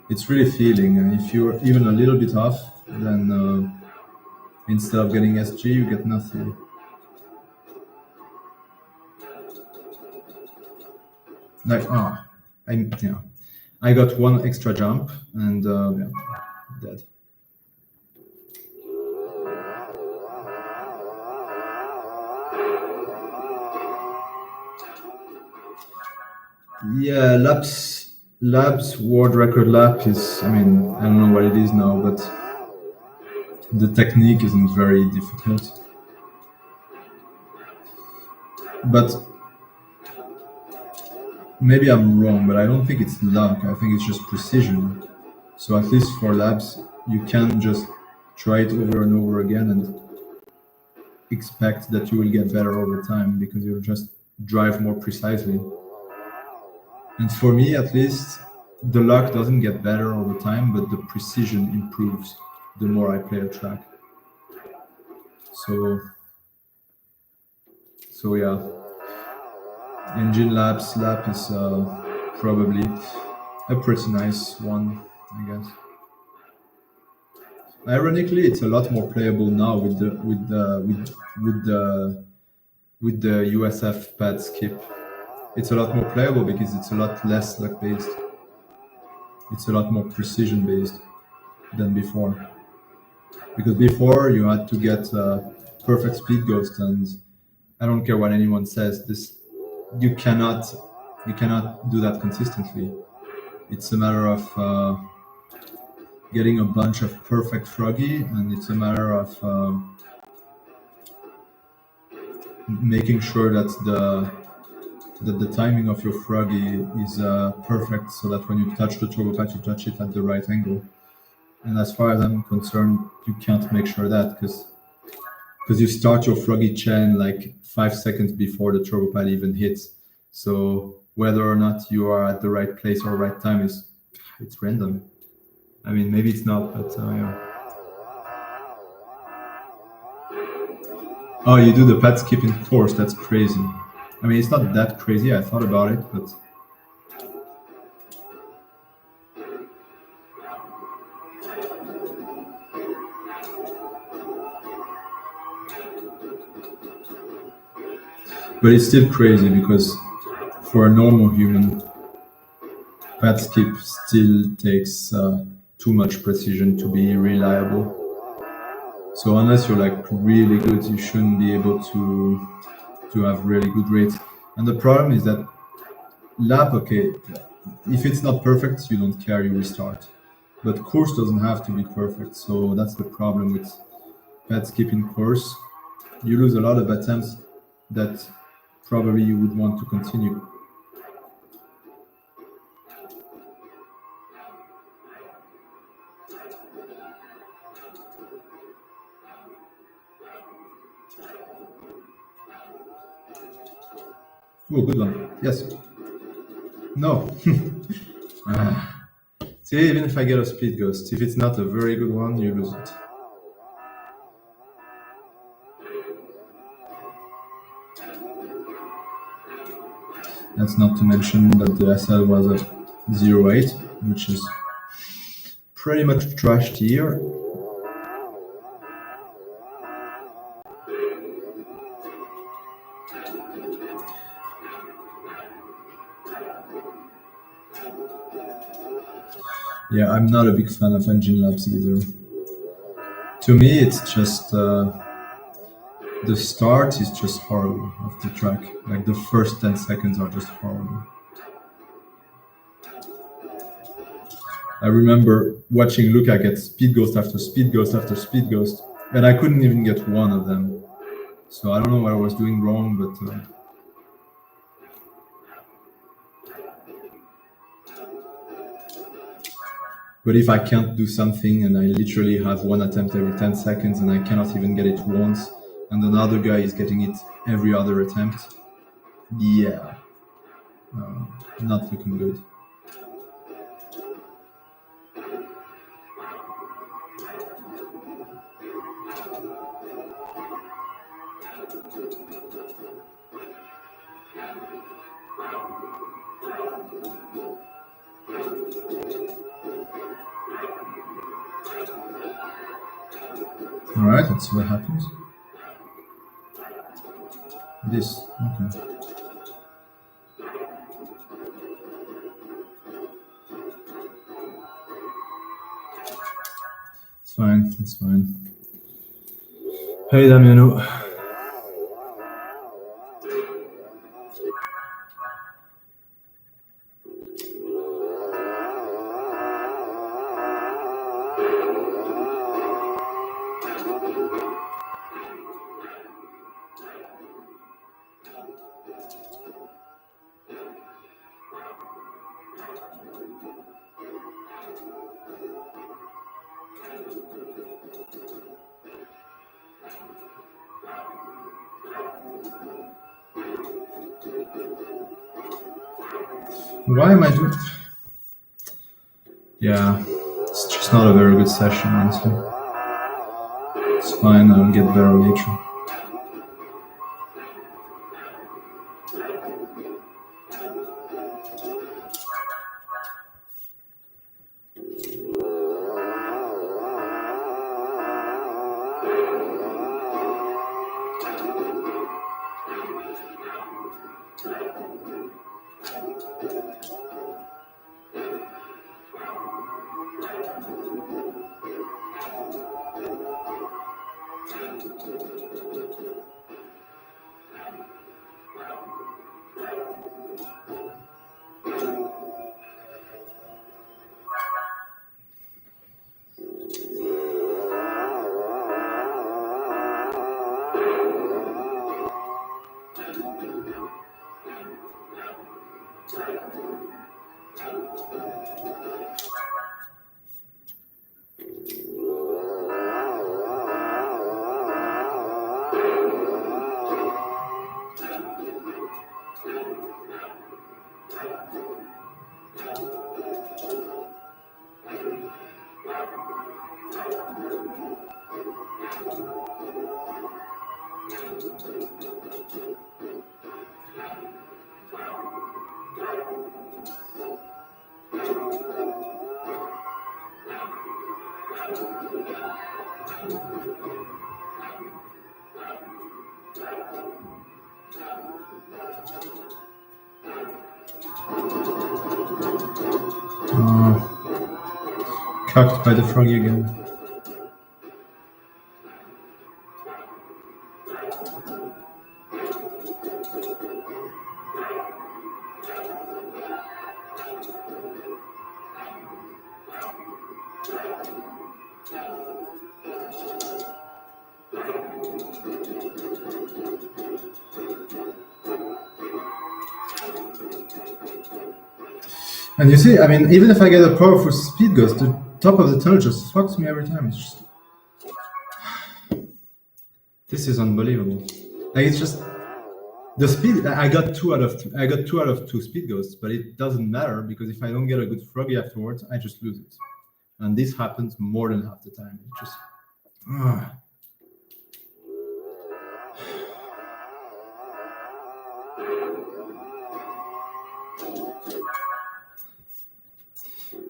it's really feeling, and if you're even a little bit off, then instead of getting SG, you get nothing. Like I got one extra jump and yeah, dead. Yeah, labs world record lap is, I mean, I don't know what it is now, but the technique isn't very difficult. But maybe I'm wrong, but I don't think it's luck. I think it's just precision. So at least for labs, you can just try it over and over again and expect that you will get better over time, because you're just drive more precisely. And for me, at least, the luck doesn't get better over time, but the precision improves the more I play a track. So, so yeah, Engine Labs lap is probably a pretty nice one, I guess. Ironically, it's a lot more playable now with the USF pad skip. It's a lot more playable because it's a lot less luck based. It's a lot more precision based than before. Because before you had to get perfect speed ghost, and I don't care what anyone says. This you cannot you cannot do that consistently. It's a matter of getting a bunch of perfect froggy, and it's a matter of making sure that the timing of your froggy is perfect, so that when you touch the turbo patch, you touch it at the right angle. And as far as I'm concerned, you can't make sure that because you start your froggy chain like 5 seconds before the turbo pad even hits. So whether or not you are at the right place or right time is it's random. I mean, maybe it's not, but yeah. Oh, you do the pad skip in course? That's crazy. I mean, it's not that crazy. I thought about it, but it's still crazy because for a normal human, pad skip still takes too much precision to be reliable. So unless you're like really good, you shouldn't be able to have really good rates. And the problem is that lap, okay, if it's not perfect, you don't care, you restart. But course doesn't have to be perfect, so that's the problem with pad skipping course. You lose a lot of attempts that probably you would want to continue. Oh, good one. Yes. No. See, even if I get a speed ghost, if it's not a very good one, you lose it. That's not to mention that the SL was a 0.8, which is pretty much trashed here. Yeah, I'm not a big fan of Engine Labs either. To me, it's just the start is just horrible of the track. Like the first 10 seconds are just horrible. I remember watching Luca get speed ghost after speed ghost after speed ghost, and I couldn't even get one of them. So I don't know what I was doing wrong, but if I can't do something and I literally have one attempt every 10 seconds and I cannot even get it once, and another guy is getting it every other attempt, yeah, not looking good. All right, let's see what happens. This, okay. It's fine, it's fine. Hey, Damiano. Why am I doing? Yeah, it's just not a very good session, honestly. It's fine. I'll get better later. Cucked by the froggy again. And you see, I mean, even if I get a powerful speed ghost, the top of the tunnel just fucks me every time. It's just... This is unbelievable. Like, it's just the speed. I got two out of two speed ghosts, but it doesn't matter because if I don't get a good froggy afterwards, I just lose it. And this happens more than half the time. It just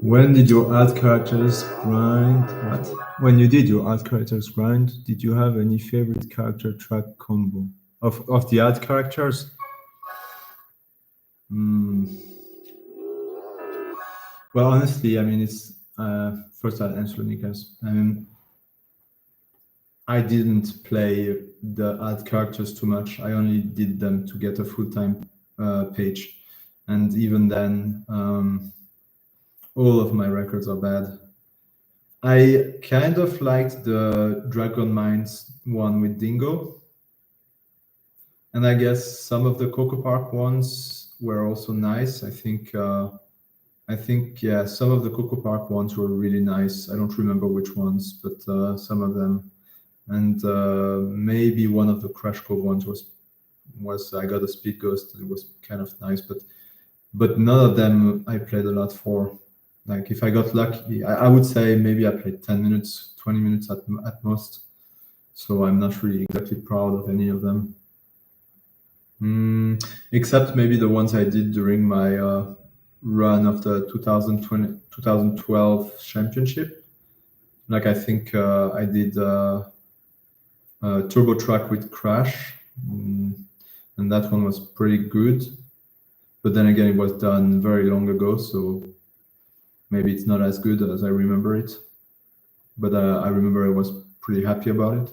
When did your add characters grind? What? When you did your add characters grind, did you have any favorite character track combo of the add characters? Well, honestly, I mean, it's first I'll answer Nikas. I didn't play the add characters too much. I only did them to get a full-time page, and even then, all of my records are bad. I kind of liked the Dragon Mines one with Dingo, and I guess some of the Coco Park ones were also nice. I think yeah, some of the Coco Park ones were really nice. I don't remember which ones, but some of them, and maybe one of the Crash Cove ones was I got a speed ghost. It was kind of nice, but none of them I played a lot for. Like if I got lucky, I would say maybe I played 10 minutes, 20 minutes at most. So I'm not really exactly proud of any of them. Except maybe the ones I did during my run of the 2012 championship. Like I think I did Turbo Track with Crash, and that one was pretty good. But then again, it was done very long ago, so maybe it's not as good as I remember it, but I remember I was pretty happy about it.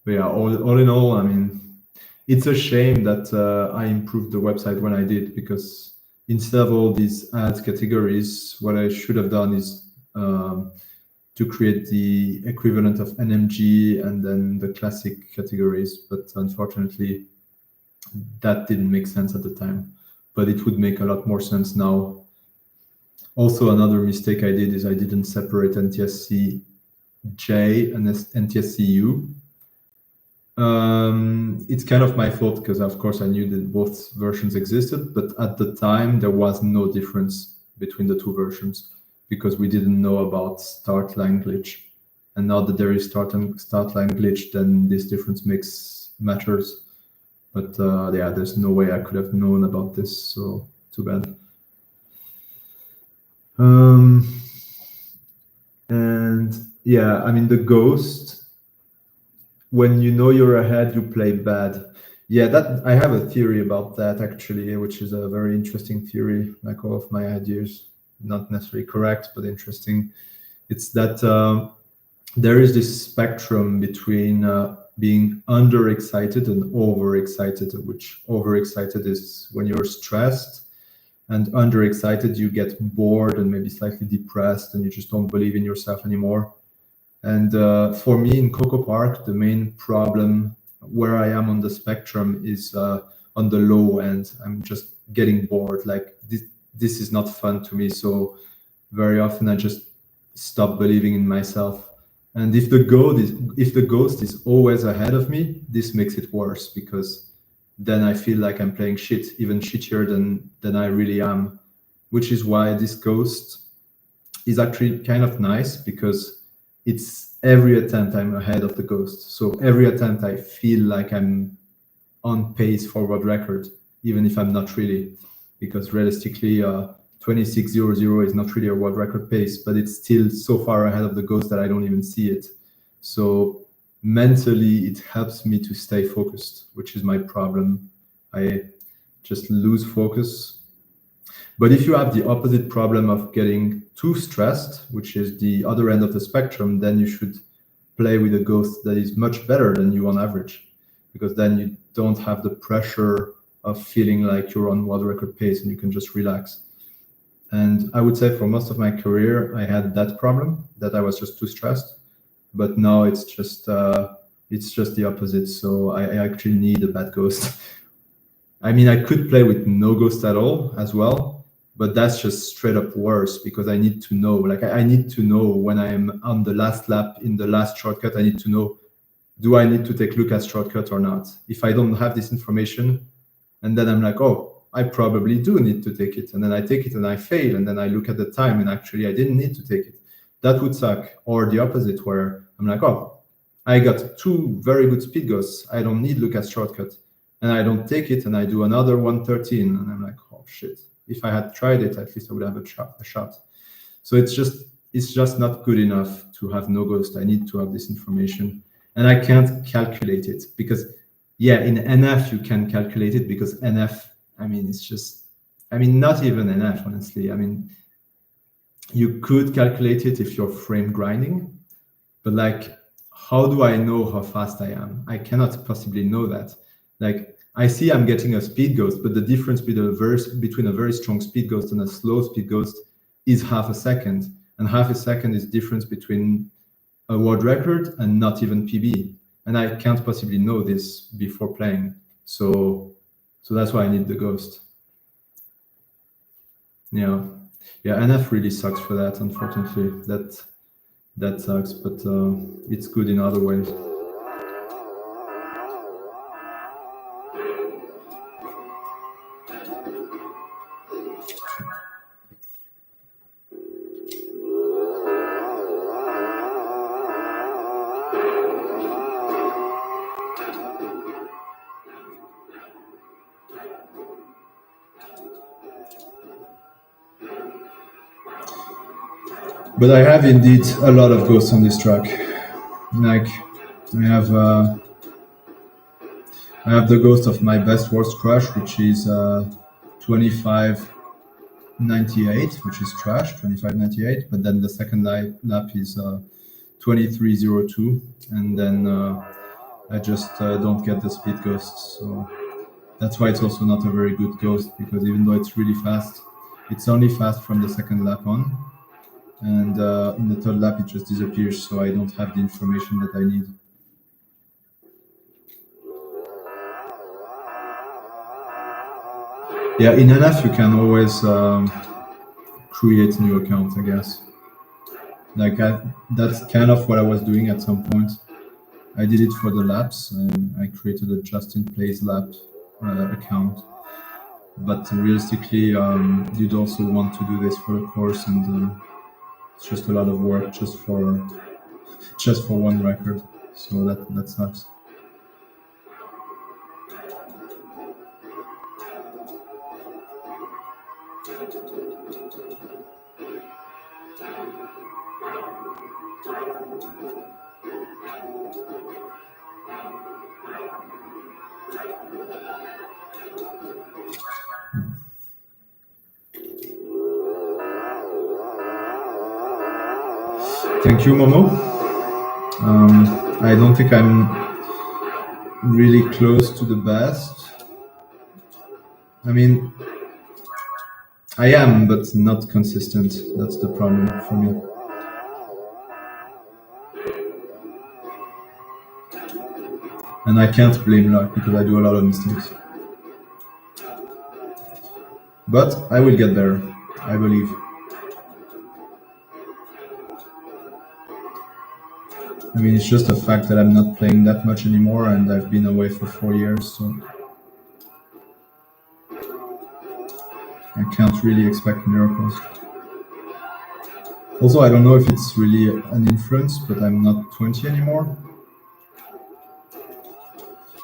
But yeah, all in all, I mean, it's a shame that I improved the website when I did, because instead of all these ad categories, what I should have done is to create the equivalent of NMG and then the classic categories. But unfortunately, that didn't make sense at the time, but it would make a lot more sense now. Also, another mistake I did is I didn't separate NTSC J and NTSC U. It's kind of my fault because, of course, I knew that both versions existed, but at the time there was no difference between the two versions because we didn't know about start line glitch. And now that there is start line glitch, then this difference matters. But yeah, there's no way I could have known about this, so too bad. And yeah, I mean the ghost, when you know you're ahead, you play bad. Yeah, that I have a theory about that actually, which is a very interesting theory. Like all of my ideas, not necessarily correct, but interesting. It's that there is this spectrum between being underexcited and overexcited, which overexcited is when you're stressed, and underexcited you get bored and maybe slightly depressed and you just don't believe in yourself anymore. And for me in Coco Park, the main problem where I am on the spectrum is on the low end. I'm just getting bored. Like this is not fun to me. So very often I just stop believing in myself. And if the ghost is always ahead of me, this makes it worse because then I feel like I'm playing shit, even shittier than I really am. Which is why this ghost is actually kind of nice because it's every attempt I'm ahead of the ghost. So every attempt I feel like I'm on pace for world record, even if I'm not really, because realistically 26:00 is not really a world record pace, but it's still so far ahead of the ghost that I don't even see it. So mentally it helps me to stay focused, which is my problem. I just lose focus. But if you have the opposite problem of getting too stressed, which is the other end of the spectrum, then you should play with a ghost that is much better than you on average, because then you don't have the pressure of feeling like you're on world record pace and you can just relax. And I would say for most of my career, I had that problem, that I was just too stressed. But now it's just the opposite. So I actually need a bad ghost. I mean, I could play with no ghost at all as well, but that's just straight up worse because I need to know. Like I need to know when I am on the last lap in the last shortcut. I need to know, do I need to take Lucas' shortcut or not? If I don't have this information, and then I'm like, oh, I probably do need to take it, and then I take it and I fail, and then I look at the time and actually I didn't need to take it. That would suck. Or the opposite, where I'm like, oh, I got two very good speed ghosts. I don't need Lucas' shortcut, and I don't take it, and I do another 113, and I'm like, oh shit. If I had tried it, at least I would have a shot. So it's just not good enough to have no ghost. I need to have this information, and I can't calculate it because, yeah, in NF you can calculate it because NF. I mean, it's just, I mean, not even NF, honestly. I mean, you could calculate it if you're frame grinding, but like, how do I know how fast I am? I cannot possibly know that. Like, I see I'm getting a speed ghost, but the difference between a very strong speed ghost and a slow speed ghost is half a second. And half a second is difference between a world record and not even PB. And I can't possibly know this before playing. So that's why I need the ghost. Yeah. NF really sucks for that, unfortunately. That sucks, but it's good in other ways. But I have indeed a lot of ghosts on this track. Like I have the ghost of my best worst crash, which is 2598, which is trash, 2598. But then the second lap is 2302, and then I just don't get the speed ghost. So that's why it's also not a very good ghost, because even though it's really fast, it's only fast from the second lap on. And in the third lap, it just disappears, so I don't have the information that I need. Yeah, in NF, you can always create new accounts, I guess. Like that's kind of what I was doing at some point. I did it for the laps, and I created a just in place lap account. But realistically, you'd also want to do this for the course, and it's just a lot of work just for one record. So that sucks. Thank you, Momo. I don't think I'm really close to the best. I mean, I am, but not consistent. That's the problem for me. And I can't blame luck because I do a lot of mistakes. But I will get there, I believe. I mean, it's just a fact that I'm not playing that much anymore, and I've been away for 4 years, so I can't really expect miracles. Also, I don't know if it's really an influence, but I'm not 20 anymore.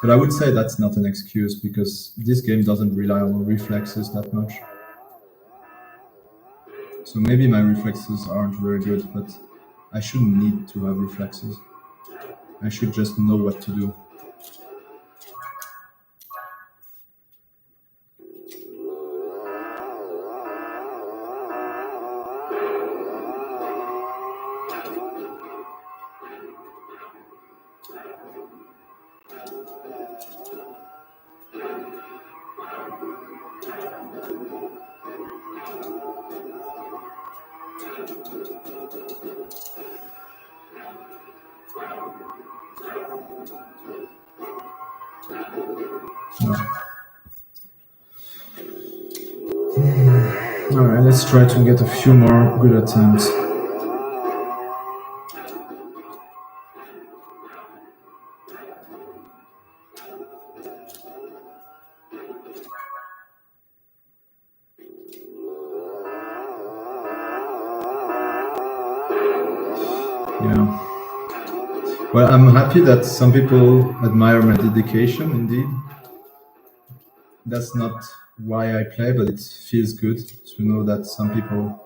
But I would say that's not an excuse because this game doesn't rely on reflexes that much. So maybe my reflexes aren't very good, but I shouldn't need to have reflexes. I should just know what to do. Alright, let's try to get a few more good attempts. Yeah. Well, I'm happy that some people admire my dedication, indeed. That's not why I play, but it feels good to know that some people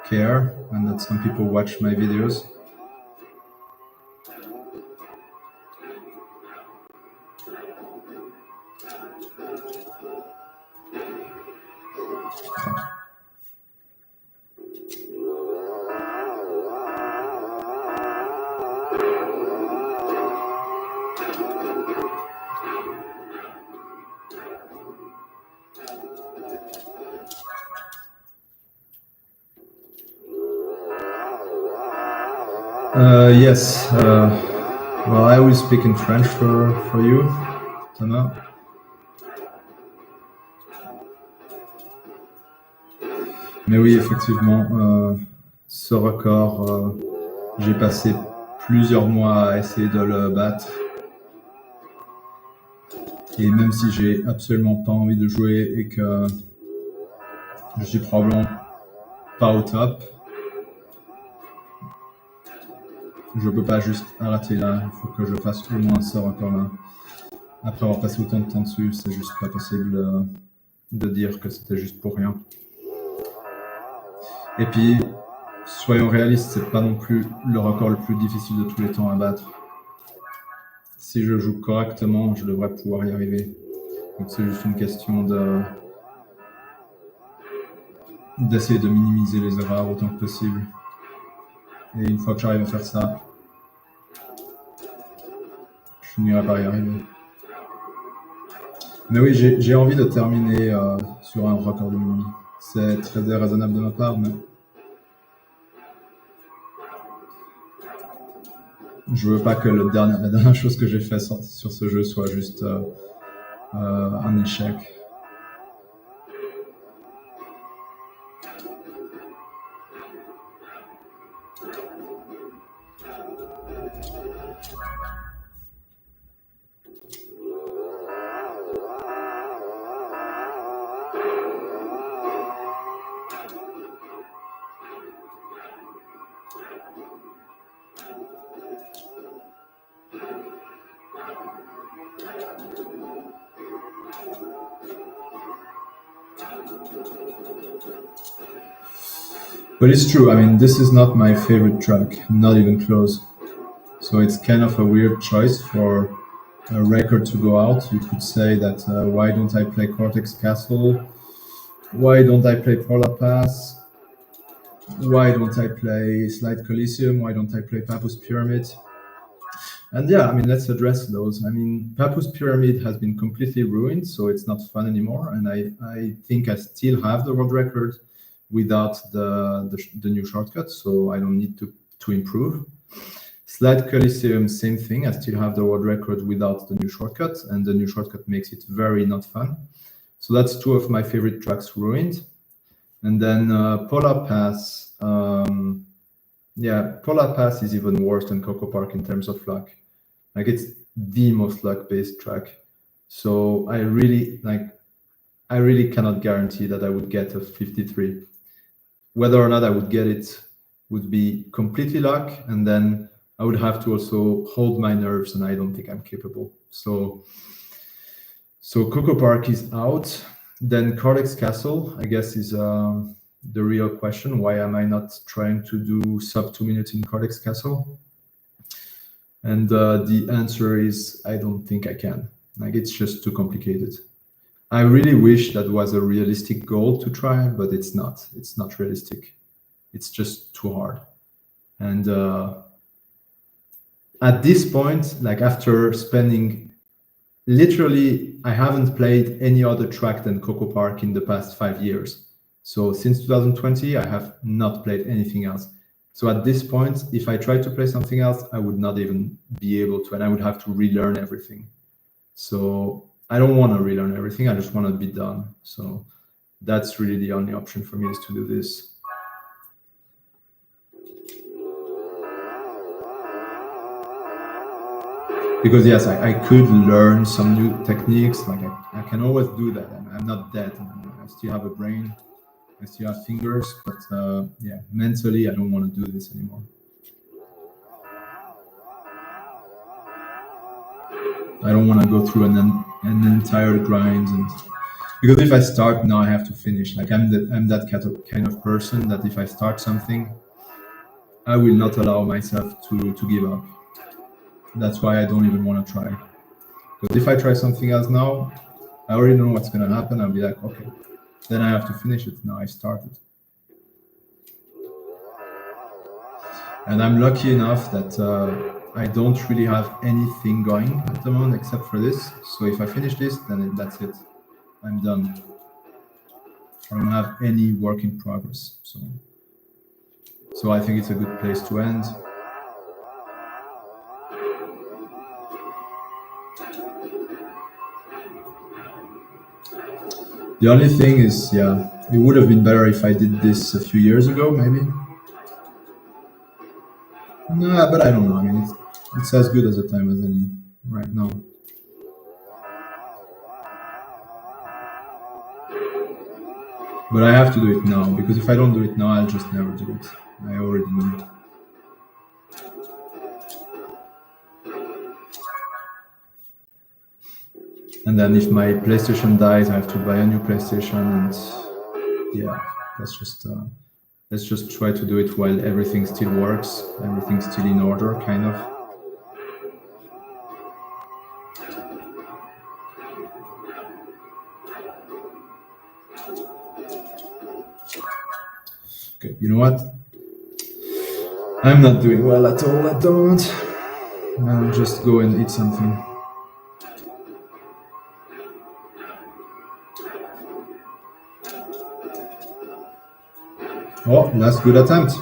care and that some people watch my videos. Yes. Well, I will speak in French for you, Thomas. Mais oui, effectivement, ce record, j'ai passé plusieurs mois à essayer de le battre. Et même si j'ai absolument pas envie de jouer et que je suis probablement pas au top, je peux pas juste arrêter là. Il faut que je fasse au moins ce record-là. Après avoir passé autant de temps dessus, c'est juste pas possible de dire que c'était juste pour rien. Et puis, soyons réalistes, c'est pas non plus le record le plus difficile de tous les temps à battre. Si je joue correctement, je devrais pouvoir y arriver. Donc c'est juste une question d'essayer de minimiser les erreurs autant que possible. Et une fois que j'arrive à faire ça, je finirai par y arriver. Mais oui, j'ai envie de terminer sur un record du monde. C'est très déraisonnable de ma part, mais je veux pas que la dernière chose que j'ai fait sur ce jeu soit juste un échec. But it's true. I mean, this is not my favorite track, not even close. So it's kind of a weird choice for a record to go out. You could say that why don't I play Cortex Castle? Why don't I play Polar Pass? Why don't I play Slide Coliseum? Why don't I play Papus Pyramid? And yeah, I mean, let's address those. I mean, Papus Pyramid has been completely ruined, so it's not fun anymore. And I think I still have the world record without the new shortcut, so I don't need to improve. Slide Coliseum, same thing. I still have the world record without the new shortcut, and the new shortcut makes it very not fun. So that's two of my favorite tracks ruined. And then Polar Pass. Yeah, Polar Pass is even worse than Coco Park in terms of luck. Like it's the most luck-based track. So I really cannot guarantee that I would get a 53. Whether or not I would get it would be completely luck, and then I would have to also hold my nerves, and I don't think I'm capable. So Coco Park is out. Then Cortex Castle, I guess, is the real question. Why am I not trying to do sub 2 minutes in Cortex Castle? And the answer is I don't think I can. Like it's just too complicated. I really wish that was a realistic goal to try, but it's not. It's not realistic. It's just too hard. And at this point, like after spending literally, I haven't played any other track than Coco Park in the past 5 years. So since 2020, I have not played anything else. So at this point, if I tried to play something else, I would not even be able to, and I would have to relearn everything. So I don't want to relearn everything. I just want to be done. So that's really the only option for me is to do this. Because yes, I could learn some new techniques. Like I can always do that. I'm not dead. I still have a brain. I still have fingers. But yeah, mentally, I don't want to do this anymore. I don't want to go through an entire grind, and because if I start now, I have to finish. Like I'm that kind of person that if I start something, I will not allow myself to give up. That's why I don't even want to try. Because if I try something else now, I already know what's going to happen. I'll be like, okay, then I have to finish it. Now I started. And I'm lucky enough that I don't really have anything going at the moment except for this. So if I finish this, then that's it. I'm done. I don't have any work in progress. So I think it's a good place to end. The only thing is, yeah, it would have been better if I did this a few years ago, maybe. No, but I don't know. I mean, it's as good as a time as any right now. But I have to do it now because if I don't do it now, I'll just never do it. I already know. And then if my PlayStation dies, I have to buy a new PlayStation, and yeah, let's just try to do it while everything still works, everything's still in order, kind of. Okay, you know what? I'm not doing well at all at the moment. I'll just go and eat something. Oh, last good attempt.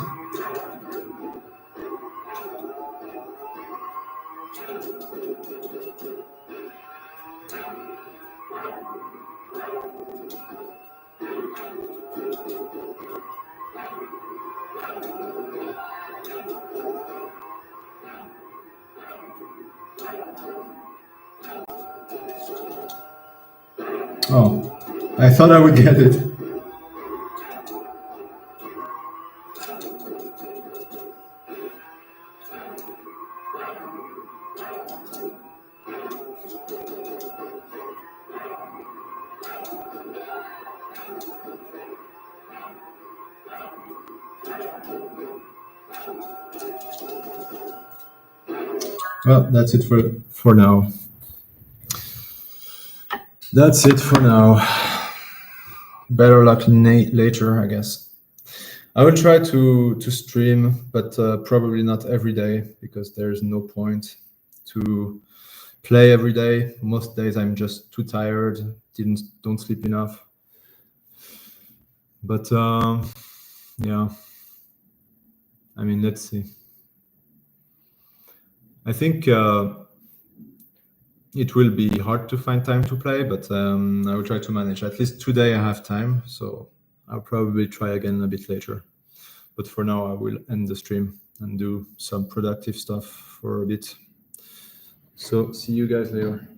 Oh, I thought I would get it. Well, that's it for now. That's it for now. Better luck later, I guess. I will try to stream, but probably not every day because there's no point to play every day. Most days I'm just too tired, don't sleep enough. But yeah, I mean, let's see. I think it will be hard to find time to play, but I will try to manage. At least today I have time, so I'll probably try again a bit later. But for now, I will end the stream and do some productive stuff for a bit. So see you guys later.